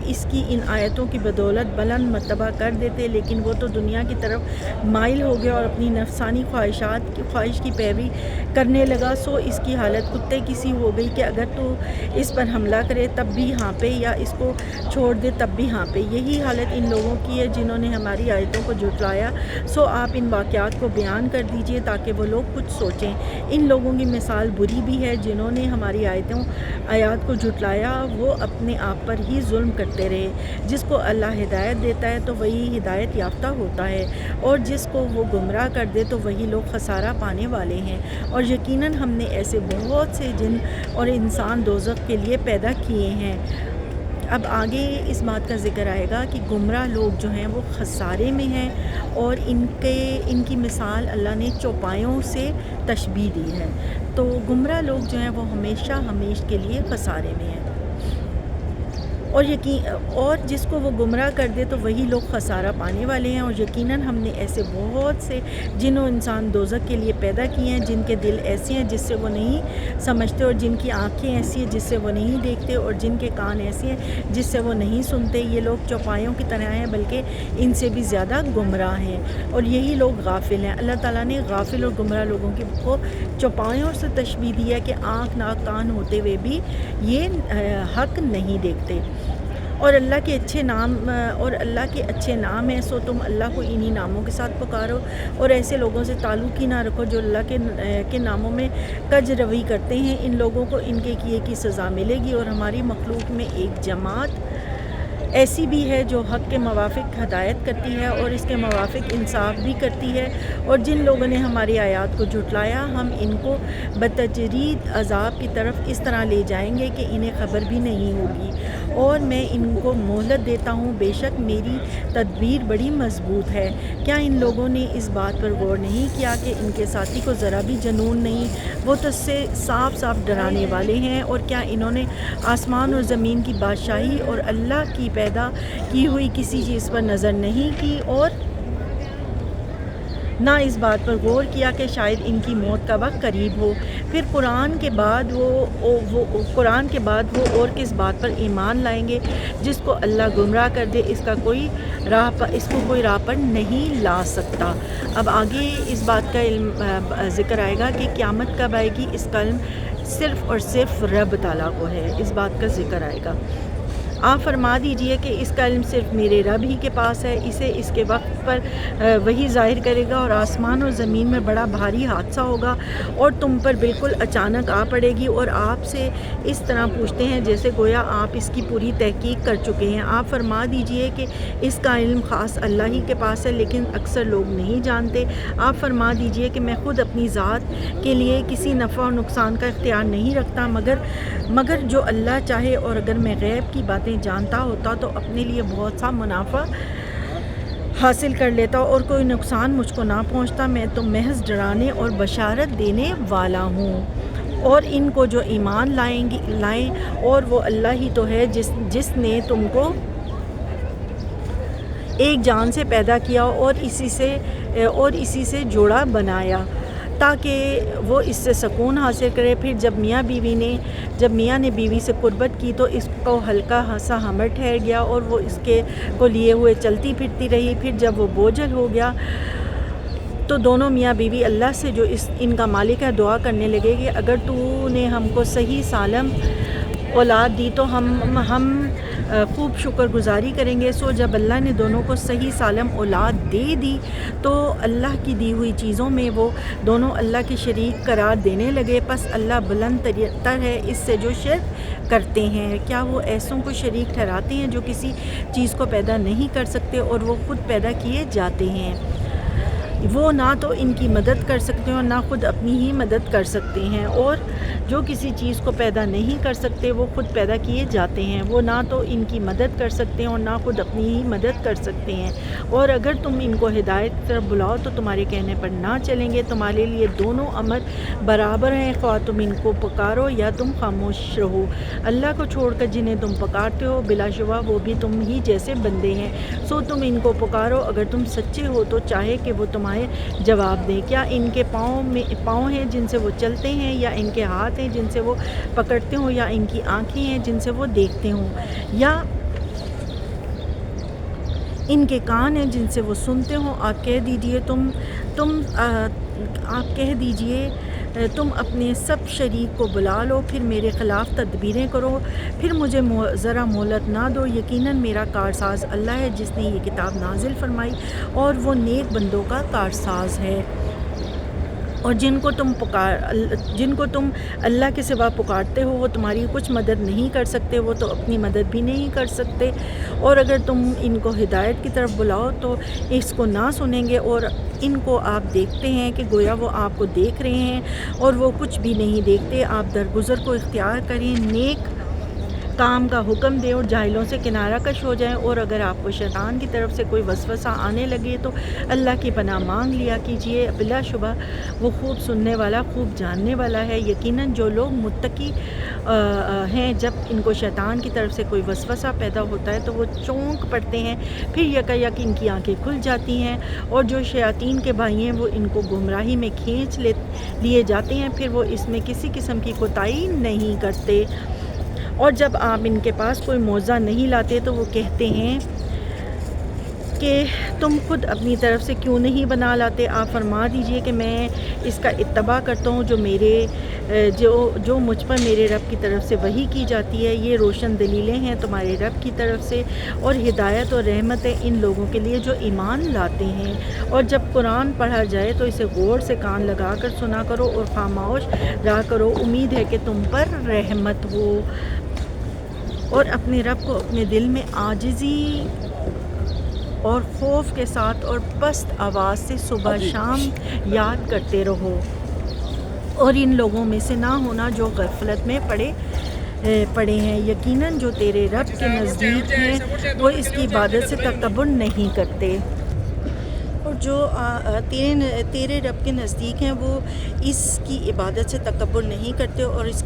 اس کی ان آیتوں کی بدولت بلند مرتبہ کر دیتے، لیکن وہ تو دنیا کی طرف مائل ہو گیا اور اپنی نفسانی خواہش کی پیروی کرنے لگا، سو اس کی حالت کتے کی سی ہو گئی کہ اگر تو اس پر حملہ کرے تب بھی ہانپے، یا اس کو چھوڑ دے تب بھی ہانپے۔ یہی حالت ان لوگوں کی ہے جنہوں نے ہماری آیتوں کو جھٹلایا، سو آپ ان واقعات کو بیان کر دیجئے تاکہ وہ لوگ کچھ سوچیں۔ ان لوگوں کی مثال بری بھی ہے جنہوں نے ہماری آیات کو جھٹلایا، وہ اپنے آپ پر ہی ظلم کرتے رہے۔ جس کو اللہ ہدایت دیتا ہے تو وہی ہدایت یافتہ ہوتا ہے، اور جس کو وہ گمراہ کر دے تو وہی لوگ خسارہ پانے والے ہیں۔ اور یقیناً ہم نے ایسے بہت سے جن اور انسان دوزخ کے لیے پیدا کیے ہیں۔ اب آگے اس بات کا ذکر آئے گا کہ گمراہ لوگ جو ہیں وہ خسارے میں ہیں، اور ان کی مثال اللہ نے چوپایوں سے تشبیہ دی ہے، تو گمراہ لوگ جو ہیں وہ ہمیشہ کے لیے خسارے میں ہیں۔ اور جس کو وہ گمراہ کر دے تو وہی لوگ خسارہ پانے والے ہیں۔ اور یقیناً ہم نے ایسے بہت سے جن و انسان دوزخ کے لیے پیدا کیے ہیں، جن کے دل ایسے ہیں جس سے وہ نہیں سمجھتے، اور جن کی آنکھیں ایسی ہیں جس سے وہ نہیں دیکھتے، اور جن کے کان ایسے ہیں جس سے وہ نہیں سنتے۔ یہ لوگ چوپایوں کی طرح ہیں، بلکہ ان سے بھی زیادہ گمراہ ہیں، اور یہی لوگ غافل ہیں۔ اللہ تعالیٰ نے غافل اور گمراہ لوگوں کو چوپایوں سے تشبیہ دی ہے کہ آنکھ ناک کان ہوتے ہوئے بھی یہ حق نہیں دیکھتے۔ اور اللہ کے اچھے نام ہیں، سو تم اللہ کو انہی ناموں کے ساتھ پکارو، اور ایسے لوگوں سے تعلق ہی نہ رکھو جو اللہ کے ناموں میں کج روی کرتے ہیں۔ ان لوگوں کو ان کے کیے کی سزا ملے گی، اور ہماری مخلوق میں ایک جماعت ایسی بھی ہے جو حق کے موافق ہدایت کرتی ہے اور اس کے موافق انصاف بھی کرتی ہے، اور جن لوگوں نے ہماری آیات کو جھٹلایا ہم ان کو بتدریج عذاب کی طرف اس طرح لے جائیں گے کہ انہیں خبر بھی نہیں ہوگی، اور میں ان کو مہلت دیتا ہوں، بے شک میری تدبیر بڑی مضبوط ہے۔ کیا ان لوگوں نے اس بات پر غور نہیں کیا کہ ان کے ساتھی کو ذرا بھی جنون نہیں؟ وہ تو سے صاف صاف ڈرانے والے ہیں۔ اور کیا انہوں نے آسمان اور زمین کی بادشاہی اور اللہ کی پیدا کی ہوئی کسی چیز پر نظر نہیں کی، اور نہ اس بات پر غور کیا کہ شاید ان کی موت کا وقت قریب ہو؟ پھر قرآن کے بعد وہ اور کس بات پر ایمان لائیں گے؟ جس کو اللہ گمراہ کر دے اس کو کوئی راہ پر نہیں لا سکتا۔ اب آگے اس بات کا ذکر آئے گا کہ قیامت کب آئے گی، اس کا علم صرف اور صرف رب تعالیٰ کو ہے، اس بات کا ذکر آئے گا۔ آپ فرما دیجئے کہ اس کا علم صرف میرے رب ہی کے پاس ہے، اسے اس کے وقت پر وہی ظاہر کرے گا، اور آسمان اور زمین میں بڑا بھاری حادثہ ہوگا اور تم پر بالکل اچانک آ پڑے گی، اور آپ سے اس طرح پوچھتے ہیں جیسے گویا آپ اس کی پوری تحقیق کر چکے ہیں۔ آپ فرما دیجئے کہ اس کا علم خاص اللہ ہی کے پاس ہے، لیکن اکثر لوگ نہیں جانتے۔ آپ فرما دیجئے کہ میں خود اپنی ذات کے لیے کسی نفع اور نقصان کا اختیار نہیں رکھتا مگر جو اللہ چاہے، اور اگر میں غیب کی باتیں جانتا ہوتا تو اپنے لیے بہت سا منافع حاصل کر لیتا اور کوئی نقصان مجھ کو نہ پہنچتا۔ میں تو محض ڈرانے اور بشارت دینے والا ہوں، اور ان کو جو ایمان لائیں، اور وہ اللہ ہی تو ہے جس نے تم کو ایک جان سے پیدا کیا اور اسی سے جوڑا بنایا تاکہ وہ اس سے سکون حاصل کرے۔ پھر جب میاں نے بیوی سے قربت کی تو اس کو ہلکا سا ہمر ٹھہر گیا اور وہ اس کو لیے ہوئے چلتی پھرتی رہی۔ پھر جب وہ بوجھل ہو گیا تو دونوں میاں بیوی اللہ سے جو ان کا مالک ہے دعا کرنے لگے کہ اگر تو نے ہم کو صحیح سالم اولاد دی تو ہم خوب شکر گزاری کریں گے۔ سو جب اللہ نے دونوں کو صحیح سالم اولاد دے دی تو اللہ کی دی ہوئی چیزوں میں وہ دونوں اللہ کے شریک قرار دینے لگے، پس اللہ بلند تر ہے اس سے جو شرک کرتے ہیں۔ کیا وہ ایسوں کو شریک ٹھہراتے ہیں جو کسی چیز کو پیدا نہیں کر سکتے اور وہ خود پیدا کیے جاتے ہیں؟ وہ نہ تو ان کی مدد کر سکتے ہیں اور نہ خود اپنی ہی مدد کر سکتے ہیں، اور جو کسی چیز کو پیدا نہیں کر سکتے وہ خود پیدا کیے جاتے ہیں۔ وہ نہ تو ان کی مدد کر سکتے ہیں اور نہ خود اپنی ہی مدد کر سکتے ہیں، اور اگر تم ان کو ہدایت کی طرف بلاؤ تو تمہارے کہنے پر نہ چلیں گے۔ تمہارے لیے دونوں امر برابر ہیں، خواہ تم ان کو پکارو یا تم خاموش رہو۔ اللہ کو چھوڑ کر جنہیں تم پکارتے ہو بلا شبہ وہ بھی تم ہی جیسے بندے ہیں، سو تم ان کو پکارو اگر تم سچے ہو تو چاہے کہ وہ تمہیں جواب دیں۔ کیا ان کے پاؤں ہیں جن سے وہ چلتے ہیں، یا ان کے ہاتھ ہیں جن سے وہ پکڑتے ہوں، یا ان کی آنکھیں ہیں جن سے وہ دیکھتے ہوں، یا ان کے کان ہیں جن سے وہ سنتے ہوں؟ آپ کہہ دیجئے تم اپنے سب شریک کو بلا لو، پھر میرے خلاف تدبیریں کرو، پھر مجھے ذرا مہلت نہ دو۔ یقیناً میرا کارساز اللہ ہے جس نے یہ کتاب نازل فرمائی، اور وہ نیک بندوں کا کارساز ہے۔ اور جن کو تم اللہ کے سوا پکارتے ہو وہ تمہاری کچھ مدد نہیں کر سکتے، وہ تو اپنی مدد بھی نہیں کر سکتے، اور اگر تم ان کو ہدایت کی طرف بلاؤ تو اس کو نہ سنیں گے، اور ان کو آپ دیکھتے ہیں کہ گویا وہ آپ کو دیکھ رہے ہیں اور وہ کچھ بھی نہیں دیکھتے۔ آپ درگزر کو اختیار کریں، نیک کام کا حکم دیں اور جاہلوں سے کنارہ کش ہو جائیں، اور اگر آپ کو شیطان کی طرف سے کوئی وسوسہ آنے لگے تو اللہ کی پناہ مانگ لیا کیجیے، بلا شبہ وہ خوب سننے والا خوب جاننے والا ہے۔ یقیناً جو لوگ متقی ہیں جب ان کو شیطان کی طرف سے کوئی وسوسہ پیدا ہوتا ہے تو وہ چونک پڑتے ہیں، پھر یکایک ان کی آنکھیں کھل جاتی ہیں، اور جو شیاطین کے بھائی ہیں وہ ان کو گمراہی میں کھینچ لیے جاتے ہیں، پھر وہ اس میں کسی قسم کی کوتاہی نہیں کرتے۔ اور جب آپ ان کے پاس کوئی معجزہ نہیں لاتے تو وہ کہتے ہیں کہ تم خود اپنی طرف سے کیوں نہیں بنا لاتے؟ آپ فرما دیجئے کہ میں اس کا اتباع کرتا ہوں جو مجھ پر میرے رب کی طرف سے وحی کی جاتی ہے۔ یہ روشن دلیلیں ہیں تمہارے رب کی طرف سے، اور ہدایت اور رحمت ہے ان لوگوں کے لیے جو ایمان لاتے ہیں۔ اور جب قرآن پڑھا جائے تو اسے غور سے کان لگا کر سنا کرو اور خاموش رہا کرو، امید ہے کہ تم پر رحمت ہو۔ اور اپنے رب کو اپنے دل میں عاجزی اور خوف کے ساتھ اور پست آواز سے صبح شام یاد کرتے رہو، اور ان لوگوں میں سے نہ ہونا جو غفلت میں پڑے ہیں۔ یقیناً جو تیرے رب کے نزدیک ہیں وہ اس کی عبادت سے تکبر نہیں کرتے، اور جو تیرے رب کے نزدیک ہیں وہ اس کی عبادت سے تکبر نہیں کرتے، اور اس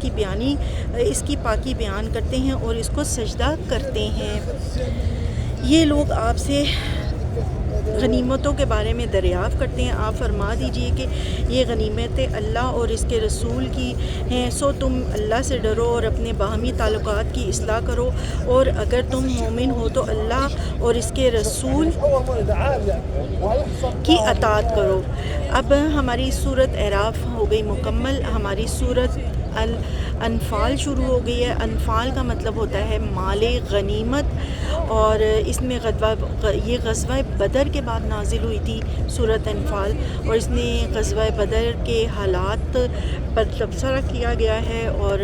کی پاکی بیان کرتے ہیں اور اس کو سجدہ کرتے ہیں۔ یہ لوگ آپ سے غنیمتوں کے بارے میں دریافت کرتے ہیں، آپ فرما دیجئے کہ یہ غنیمتیں اللہ اور اس کے رسول کی ہیں، سو تم اللہ سے ڈرو اور اپنے باہمی تعلقات کی اصلاح کرو، اور اگر تم مومن ہو تو اللہ اور اس کے رسول کی اطاعت کرو۔ اب ہماری سورۃ اعراف ہو گئی مکمل، ہماری سورۃ الانفال شروع ہو گئی ہے۔ انفال کا مطلب ہوتا ہے مال غنیمت، اور اس میں یہ غزوہ بدر کے بعد نازل ہوئی تھی سورۃ انفال، اور اس میں غزوہ بدر کے حالات پر تبصرہ کیا گیا ہے، اور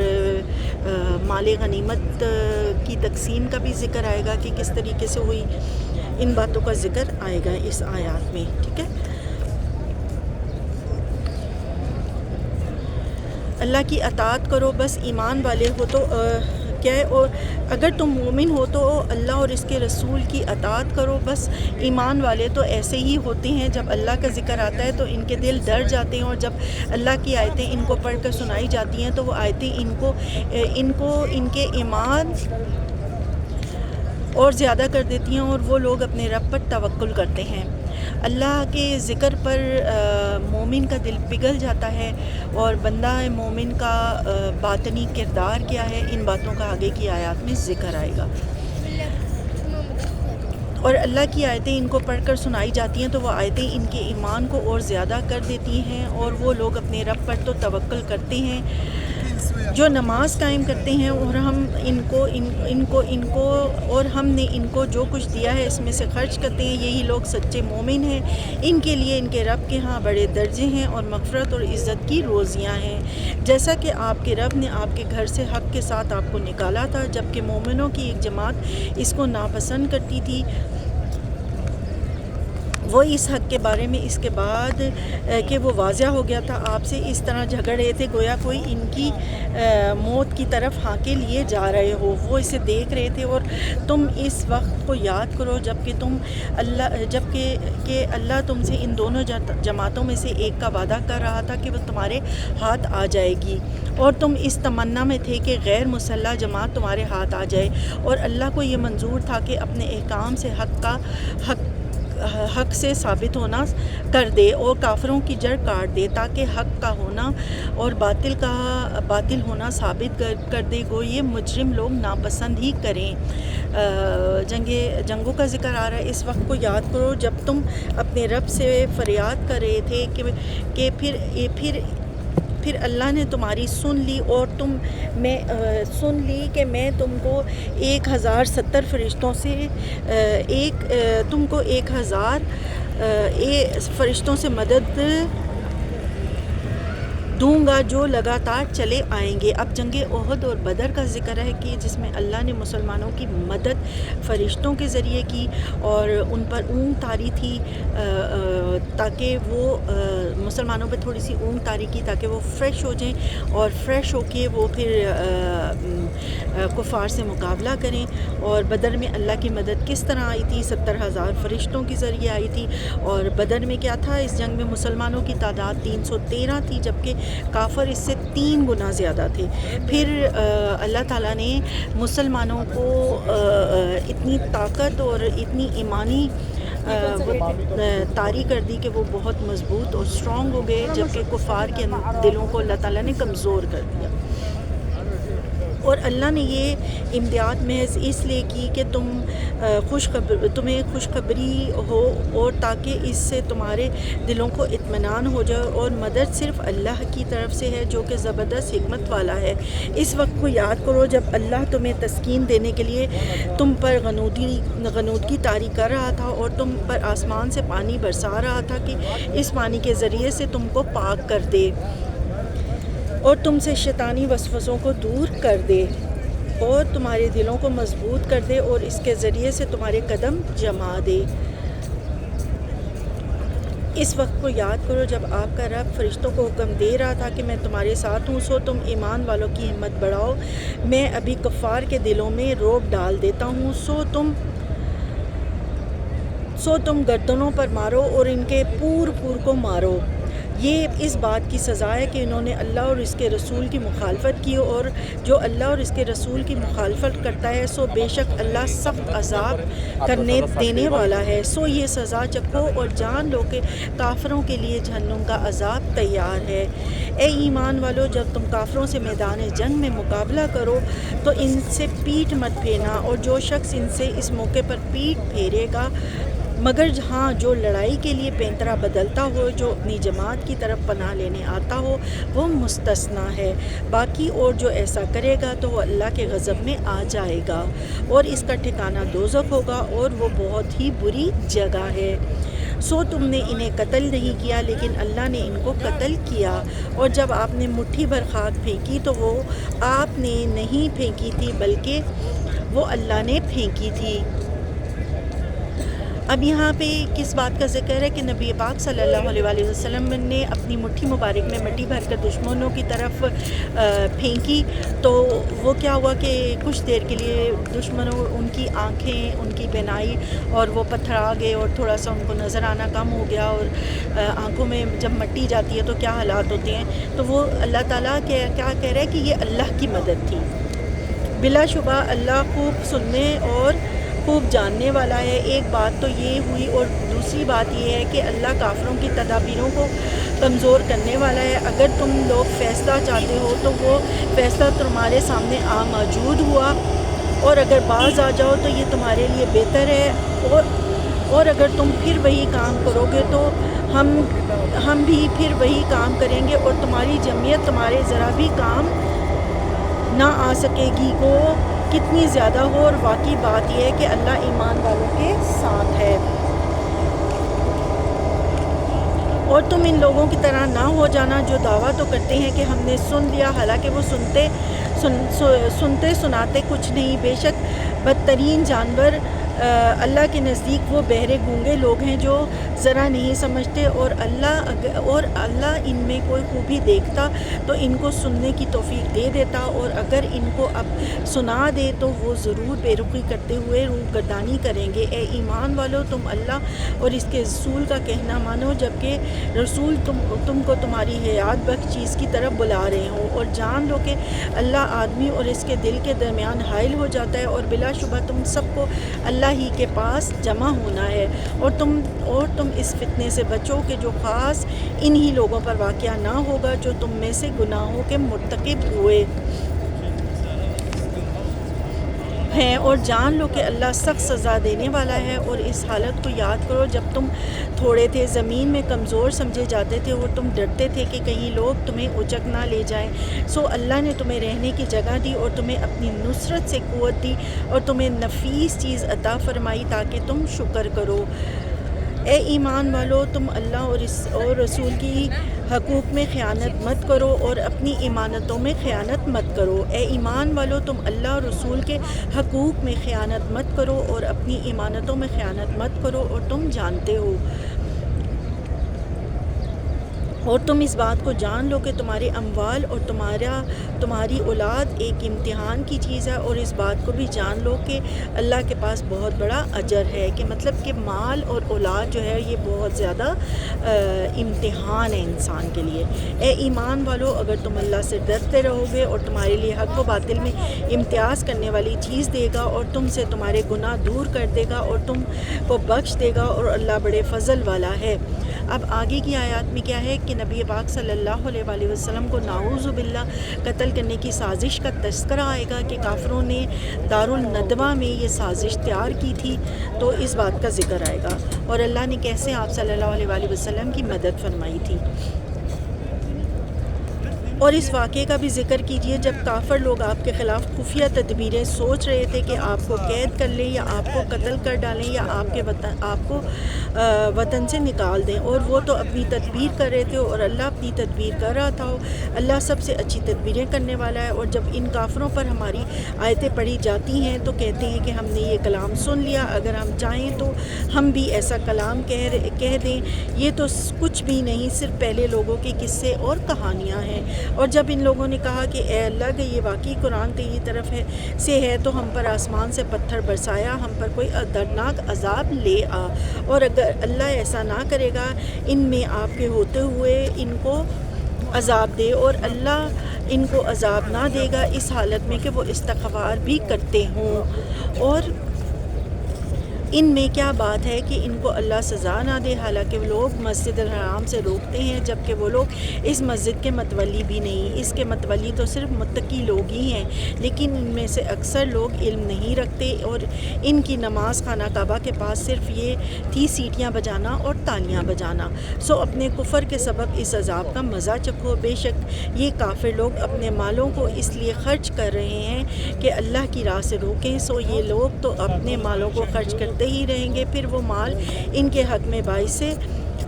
مال غنیمت کی تقسیم کا بھی ذکر آئے گا کہ کس طریقے سے ہوئی، ان باتوں کا ذکر آئے گا اس آیات میں، ٹھیک ہے۔ اللہ کی اطاعت کرو، بس ایمان والے ہو تو کیا ہے، اور اگر تم مومن ہو تو اللہ اور اس کے رسول کی اطاعت کرو، بس ایمان والے تو ایسے ہی ہوتے ہیں، جب اللہ کا ذکر آتا ہے تو ان کے دل ڈر جاتے ہیں، اور جب اللہ کی آیتیں ان کو پڑھ کر سنائی جاتی ہیں تو وہ آیتیں ان کو ان کے ایمان اور زیادہ کر دیتی ہیں، اور وہ لوگ اپنے رب پر توکل کرتے ہیں۔ اللہ کے ذکر پر مومن کا دل پگھل جاتا ہے، اور بندہ مومن کا باطنی کردار کیا ہے، ان باتوں کا آگے کی آیات میں ذکر آئے گا۔ اور اللہ کی آیتیں ان کو پڑھ کر سنائی جاتی ہیں تو وہ آیتیں ان کے ایمان کو اور زیادہ کر دیتی ہیں، اور وہ لوگ اپنے رب پر تو توکل کرتے ہیں جو نماز قائم کرتے ہیں، اور ہم نے ان کو جو کچھ دیا ہے اس میں سے خرچ کرتے ہیں، یہی لوگ سچے مومن ہیں، ان کے لیے ان کے رب کے ہاں بڑے درجے ہیں اور مغفرت اور عزت کی روزیاں ہیں، جیسا کہ آپ کے رب نے آپ کے گھر سے حق کے ساتھ آپ کو نکالا تھا، جبکہ مومنوں کی ایک جماعت اس کو ناپسند کرتی تھی۔ وہ اس حق کے بارے میں اس کے بعد کہ وہ واضح ہو گیا تھا آپ سے اس طرح جھگڑ رہے تھے گویا کوئی ان کی موت کی طرف ہانکے لیے جا رہے ہو، وہ اسے دیکھ رہے تھے، اور تم اس وقت کو یاد کرو کہ اللہ تم سے ان دونوں جماعتوں میں سے ایک کا وعدہ کر رہا تھا کہ وہ تمہارے ہاتھ آ جائے گی، اور تم اس تمنا میں تھے کہ غیر مسلح جماعت تمہارے ہاتھ آ جائے، اور اللہ کو یہ منظور تھا کہ اپنے احکام سے حق سے ثابت ہونا کر دے اور کافروں کی جڑ کاٹ دے، تاکہ حق کا ہونا اور باطل ہونا ثابت کر دے، گو یہ مجرم لوگ ناپسند ہی کریں۔ جنگوں کا ذکر آ رہا ہے، اس وقت کو یاد کرو جب تم اپنے رب سے فریاد کر رہے تھے کہ پھر اللہ نے تمہاری سن لی، اور سن لی کہ میں تم کو 1070 فرشتوں سے تم کو 1000 فرشتوں سے مدد دوں گا جو لگاتار چلے آئیں گے۔ اب جنگ احد اور بدر کا ذکر ہے کہ جس میں اللہ نے مسلمانوں کی مدد فرشتوں کے ذریعے کی، اور ان پر اونگ تاری تھی تاکہ وہ مسلمانوں پہ تھوڑی سی اونگ تاری کی تاکہ وہ فریش ہو جائیں، اور فریش ہو کے وہ پھر کفار سے مقابلہ کریں۔ اور بدر میں اللہ کی مدد کس طرح آئی تھی؟ 70,000 فرشتوں کے ذریعے آئی تھی، اور بدر میں کیا تھا؟ اس جنگ میں مسلمانوں کی تعداد 313 تھی، جبکہ کافر اس سے 3 گنا زیادہ تھے۔ پھر اللہ تعالیٰ نے مسلمانوں کو اتنی طاقت اور اتنی ایمانی طاری کر دی کہ وہ بہت مضبوط اور اسٹرانگ ہو گئے، جبکہ کفار کے دلوں کو اللہ تعالیٰ نے کمزور کر دیا۔ اور اللہ نے یہ امداد محض اس لیے کی کہ تمہیں خوشخبری ہو، اور تاکہ اس سے تمہارے دلوں کو اطمینان ہو جائے، اور مدد صرف اللہ کی طرف سے ہے جو کہ زبردست حکمت والا ہے۔ اس وقت کو یاد کرو جب اللہ تمہیں تسکین دینے کے لیے تم پر غنودگی طاری کر رہا تھا، اور تم پر آسمان سے پانی برسا رہا تھا کہ اس پانی کے ذریعے سے تم کو پاک کر دے اور تم سے شیطانی وسوسوں کو دور کر دے۔ اور تمہارے دلوں کو مضبوط کر دے اور اس کے ذریعے سے تمہارے قدم جما دے۔ اس وقت کو یاد کرو جب آپ کا رب فرشتوں کو حکم دے رہا تھا کہ میں تمہارے ساتھ ہوں، سو تم ایمان والوں کی ہمت بڑھاؤ، میں ابھی کفار کے دلوں میں رعب ڈال دیتا ہوں، سو تم گردنوں پر مارو اور ان کے پور کو مارو۔ یہ اس بات کی سزا ہے کہ انہوں نے اللہ اور اس کے رسول کی مخالفت کی، اور جو اللہ اور اس کے رسول کی مخالفت کرتا ہے سو بے شک اللہ سخت عذاب کرنے دینے والا ہے۔ سو یہ سزا چکھو اور جان لو کہ کافروں کے لیے جہنم کا عذاب تیار ہے۔ اے ایمان والو، جب تم کافروں سے میدان جنگ میں مقابلہ کرو تو ان سے پیٹھ مت پھیرنا، اور جو شخص ان سے اس موقع پر پیٹھ پھیرے گا مگر ہاں جو لڑائی کے لیے پینترا بدلتا ہو، جو اپنی جماعت کی طرف پناہ لینے آتا ہو، وہ مستثنیٰ ہے۔ باقی اور جو ایسا کرے گا تو وہ اللہ کے غضب میں آ جائے گا، اور اس کا ٹھکانہ دوزخ ہوگا، اور وہ بہت ہی بری جگہ ہے۔ سو تم نے انہیں قتل نہیں کیا لیکن اللہ نے ان کو قتل کیا، اور جب آپ نے مٹھی بھر خاک پھینکی تو وہ آپ نے نہیں پھینکی تھی بلکہ وہ اللہ نے پھینکی تھی۔ اب یہاں پہ کس بات کا ذکر ہے کہ نبی پاک صلی اللہ علیہ وآلہ وسلم نے اپنی مٹھی مبارک میں مٹی بھر کر دشمنوں کی طرف پھینکی، تو وہ کیا ہوا کہ کچھ دیر کے لیے دشمنوں ان کی آنکھیں، ان کی بینائی اور وہ پتھرا گئے، اور تھوڑا سا ان کو نظر آنا کم ہو گیا، اور آنکھوں میں جب مٹی جاتی ہے تو کیا حالات ہوتے ہیں۔ تو وہ اللہ تعالیٰ کیا کہہ رہا ہے کہ یہ اللہ کی مدد تھی۔ بلا شبہ اللہ خوب سننے اور خوب جاننے والا ہے۔ ایک بات تو یہ ہوئی، اور دوسری بات یہ ہے کہ اللہ کافروں کی تدابیروں کو کمزور کرنے والا ہے۔ اگر تم لوگ فیصلہ چاہتے ہو تو وہ فیصلہ تمہارے سامنے موجود ہوا، اور اگر باز آ جاؤ تو یہ تمہارے لیے بہتر ہے، اور اگر تم پھر وہی کام کرو گے تو ہم بھی پھر وہی کام کریں گے، اور تمہاری جمعیت تمہارے ذرا بھی کام نہ آ سکے گی، کو کتنی زیادہ ہو۔ اور واقعی بات یہ ہے کہ اللہ ایمان والوں کے ساتھ ہے۔ اور تم ان لوگوں کی طرح نہ ہو جانا جو دعویٰ تو کرتے ہیں کہ ہم نے سن لیا، حالانکہ وہ سنتے سناتے کچھ نہیں۔ بے شک بدترین جانور اللہ کے نزدیک وہ بہرے گونگے لوگ ہیں جو ذرا نہیں سمجھتے، اور اللہ ان میں کوئی خوبی دیکھتا تو ان کو سننے کی توفیق دے دیتا، اور اگر ان کو اب سنا دے تو وہ ضرور بے رخی کرتے ہوئے روح گردانی کریں گے۔ اے ایمان والو، تم اللہ اور اس کے رسول کا کہنا مانو، جبکہ رسول تم کو تمہاری حیات بخش چیز کی طرف بلا رہے ہوں، اور جان لو کہ اللہ آدمی اور اس کے دل کے درمیان حائل ہو جاتا ہے، اور بلا شبہ تم سب کو اللہ ہی کے پاس جمع ہونا ہے۔ اور تم اس فتنے سے بچو کہ جو خاص انہی لوگوں پر واقعہ نہ ہوگا جو تم میں سے گناہوں کے مرتکب ہوئے ہیں، اور جان لو کہ اللہ سخت سزا دینے والا ہے۔ اور اس حالت کو یاد کرو جب تم تھوڑے تھے، زمین میں کمزور سمجھے جاتے تھے، اور تم ڈرتے تھے کہ کہیں لوگ تمہیں اچک نہ لے جائیں، سو اللہ نے تمہیں رہنے کی جگہ دی، اور تمہیں اپنی نصرت سے قوت دی، اور تمہیں نفیس چیز عطا فرمائی تاکہ تم شکر کرو۔ اے ایمان والو، تم اللہ اور رسول کی حقوق میں خیانت مت کرو، اور اپنی امانتوں میں خیانت مت کرو۔ اے ایمان والو، تم اللہ اور رسول کے حقوق میں خیانت مت کرو، اور اپنی امانتوں میں خیانت مت کرو، اور تم جانتے ہو، اور تم اس بات کو جان لو کہ تمہارے اموال اور تمہاری اولاد ایک امتحان کی چیز ہے، اور اس بات کو بھی جان لو کہ اللہ کے پاس بہت بڑا اجر ہے، کہ مطلب کہ مال اور اولاد جو ہے یہ بہت زیادہ امتحان ہے انسان کے لیے۔ اے ایمان والو، اگر تم اللہ سے ڈرتے رہو گے اور تمہارے لیے حق و باطل میں امتیاز کرنے والی چیز دے گا، اور تم سے تمہارے گناہ دور کر دے گا، اور تم کو بخش دے گا، اور اللہ بڑے فضل والا ہے۔ اب آگے کی آیات میں کیا ہے کہ نبی پاک صلی اللہ علیہ وآلہ وسلم کو نعوذ باللہ قتل کرنے کی سازش کا تذکرہ آئے گا کہ کافروں نے دارالندوہ میں یہ سازش تیار کی تھی، تو اس بات کا ذکر آئے گا، اور اللہ نے کیسے آپ صلی اللہ علیہ وآلہ وسلم کی مدد فرمائی تھی۔ اور اس واقعے کا بھی ذکر کیجیے جب کافر لوگ آپ کے خلاف خفیہ تدبیریں سوچ رہے تھے کہ آپ کو قید کر لیں یا آپ کو قتل کر ڈالیں یا آپ کو وطن سے نکال دیں، اور وہ تو اپنی تدبیر کر رہے تھے اور اللہ اپنی تدبیر کر رہا تھا۔ اللہ سب سے اچھی تدبیریں کرنے والا ہے۔ اور جب ان کافروں پر ہماری آیتیں پڑھی جاتی ہیں تو کہتے ہیں کہ ہم نے یہ کلام سن لیا، اگر ہم چاہیں تو ہم بھی ایسا کلام کہہ دیں۔ یہ تو کچھ بھی نہیں، صرف پہلے لوگوں کے قصے اور کہانیاں ہیں۔ اور جب ان لوگوں نے کہا کہ اے اللہ کہ یہ واقعی قرآن تیری طرف سے ہے تو ہم پر آسمان سے پتھر برسایا، ہم پر کوئی دردناک عذاب لے آ، اور اگر اللہ ایسا نہ کرے گا ان میں آپ کے ہوتے ہوئے ان کو عذاب دے، اور اللہ ان کو عذاب نہ دے گا اس حالت میں کہ وہ استغفار بھی کرتے ہوں۔ اور ان میں کیا بات ہے کہ ان کو اللہ سزا نہ دے، حالانکہ وہ لوگ مسجد الحرام سے روکتے ہیں جبکہ وہ لوگ اس مسجد کے متولی بھی نہیں، اس کے متولی تو صرف متقی لوگ ہی ہیں، لیکن ان میں سے اکثر لوگ علم نہیں رکھتے، اور ان کی نماز خانہ کعبہ کے پاس صرف یہ تھی سیٹیاں بجانا اور تالیاں بجانا۔ سو اپنے کفر کے سبب اس عذاب کا مزہ چکھو، بے شک یہ کافر لوگ اپنے مالوں کو اس لیے خرچ کر رہے ہیں کہ اللہ کی راہ سے روکیں، سو یہ لوگ تو اپنے مالوں کو خرچ کرتے ہی رہیں گے، پھر وہ مال ان کے حق میں باعث سے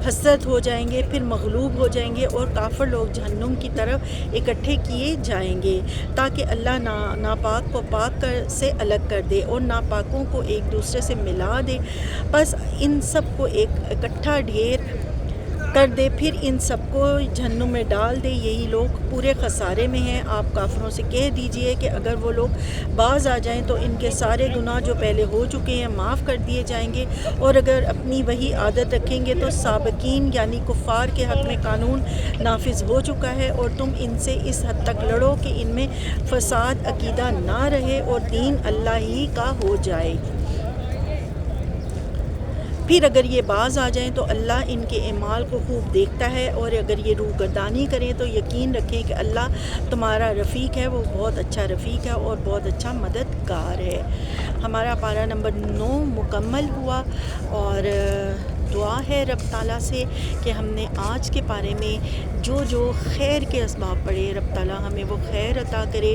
حسرت ہو جائیں گے، پھر مغلوب ہو جائیں گے، اور کافر لوگ جہنم کی طرف اکٹھے کیے جائیں گے تاکہ اللہ ناپاک کو پاک سے الگ کر دے اور ناپاکوں کو ایک دوسرے سے ملا دے، بس ان سب کو ایک اکٹھا ڈھیر کر دے، پھر ان سب کو جہنم میں ڈال دے، یہی لوگ پورے خسارے میں ہیں۔ آپ کافروں سے کہہ دیجئے کہ اگر وہ لوگ باز آ جائیں تو ان کے سارے گناہ جو پہلے ہو چکے ہیں معاف کر دیے جائیں گے، اور اگر اپنی وہی عادت رکھیں گے تو سابقین یعنی کفار کے حق میں قانون نافذ ہو چکا ہے، اور تم ان سے اس حد تک لڑو کہ ان میں فساد عقیدہ نہ رہے اور دین اللہ ہی کا ہو جائے۔ پھر اگر یہ باز آ جائیں تو اللہ ان کے اعمال کو خوب دیکھتا ہے، اور اگر یہ روح گردانی کریں تو یقین رکھیں کہ اللہ تمہارا رفیق ہے، وہ بہت اچھا رفیق ہے اور بہت اچھا مددگار ہے۔ ہمارا پارہ نمبر 9 مکمل ہوا، اور دعا ہے رب تعالیٰ سے کہ ہم نے آج کے پارے میں جو خیر کے اسباب پڑھے رب تعالیٰ ہمیں وہ خیر عطا کرے،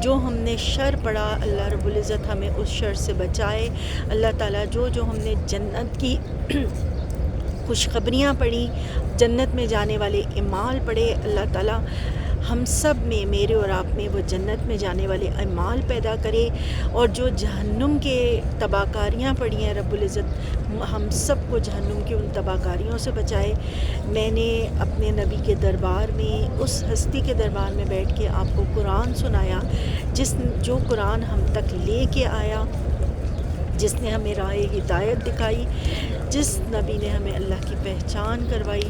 جو ہم نے شر پڑھا اللہ رب العزت ہمیں اس شر سے بچائے، اللہ تعالیٰ جو ہم نے جنت کی خوشخبریاں پڑھی، جنت میں جانے والے اعمال پڑھے، اللہ تعالیٰ ہم سب میں، میرے اور آپ میں، وہ جنت میں جانے والے اعمال پیدا کرے، اور جو جہنم کے تباہکاریاں پڑھی ہیں رب العزت ہم سب کو جہنم کی ان تباہکاریوں سے بچائے۔ میں نے اپنے نبی کے دربار میں، اس ہستی کے دربار میں بیٹھ کے آپ کو قرآن سنایا جو قرآن ہم تک لے کے آیا، جس نے ہمیں راہ ہدایت دکھائی، جس نبی نے ہمیں اللہ کی پہچان کروائی۔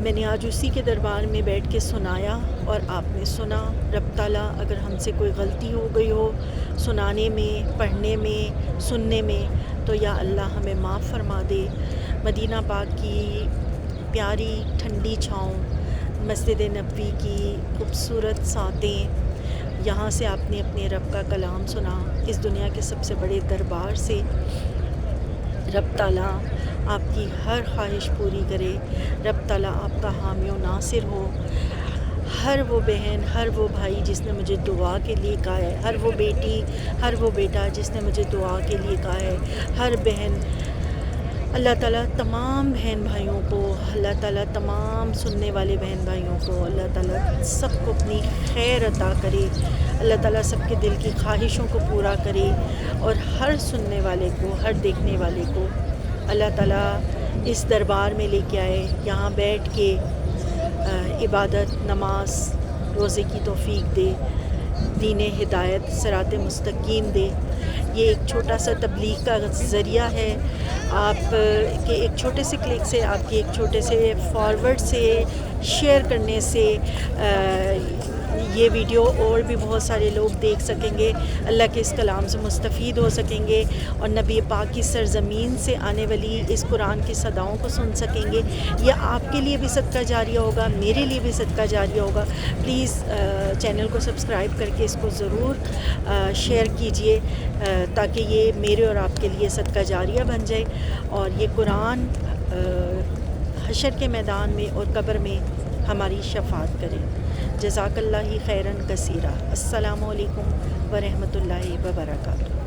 میں نے آج اسی کے دربار میں بیٹھ کے سنایا اور آپ نے سنا۔ رب تعالیٰ اگر ہم سے کوئی غلطی ہو گئی ہو سنانے میں، پڑھنے میں، سننے میں، تو یا اللہ ہمیں معاف فرما دے۔ مدینہ پاک کی پیاری ٹھنڈی چھاؤں، مسجد نبوی کی خوبصورت ساتیں، یہاں سے آپ نے اپنے رب کا کلام سنا، اس دنیا کے سب سے بڑے دربار سے۔ رب تعالیٰ آپ کی ہر خواہش پوری کرے، رب تعالیٰ آپ کا حامی و ناصر ہو۔ ہر وہ بہن، ہر وہ بھائی جس نے مجھے دعا کے لیے کہا ہے، ہر وہ بیٹی، ہر وہ بیٹا جس نے مجھے دعا کے لیے کہا ہے، ہر بہن، اللہ تعالیٰ تمام بہن بھائیوں کو، اللہ تعالیٰ تمام سننے والے بہن بھائیوں کو، اللہ تعالیٰ سب کو اپنی خیر عطا کرے، اللہ تعالیٰ سب کے دل کی خواہشوں کو پورا کرے، اور ہر سننے والے کو، ہر دیکھنے والے کو اللہ تعالیٰ اس دربار میں لے کے آئے، یہاں بیٹھ کے عبادت، نماز، روزے کی توفیق دے، دین ہدایت، صراط مستقیم دے۔ یہ ایک چھوٹا سا تبلیغ کا ذریعہ ہے، آپ کے ایک چھوٹے سے کلک سے، آپ کے ایک چھوٹے سے فارورڈ سے، شیئر کرنے سے یہ ویڈیو اور بھی بہت سارے لوگ دیکھ سکیں گے، اللہ کے اس کلام سے مستفید ہو سکیں گے، اور نبی پاک کی سرزمین سے آنے والی اس قرآن کی صداؤں کو سن سکیں گے۔ یہ آپ کے لیے بھی صدقہ جاریہ ہوگا، میرے لیے بھی صدقہ جاریہ ہوگا۔ پلیز چینل کو سبسکرائب کر کے اس کو ضرور شیئر کیجئے، تاکہ یہ میرے اور آپ کے لیے صدقہ جاریہ بن جائے، اور یہ قرآن حشر کے میدان میں اور قبر میں ہماری شفاعت کرے۔ جزاک اللہ خیرن کثیرہ۔ السلام علیکم ورحمۃ اللہ وبرکاتہ۔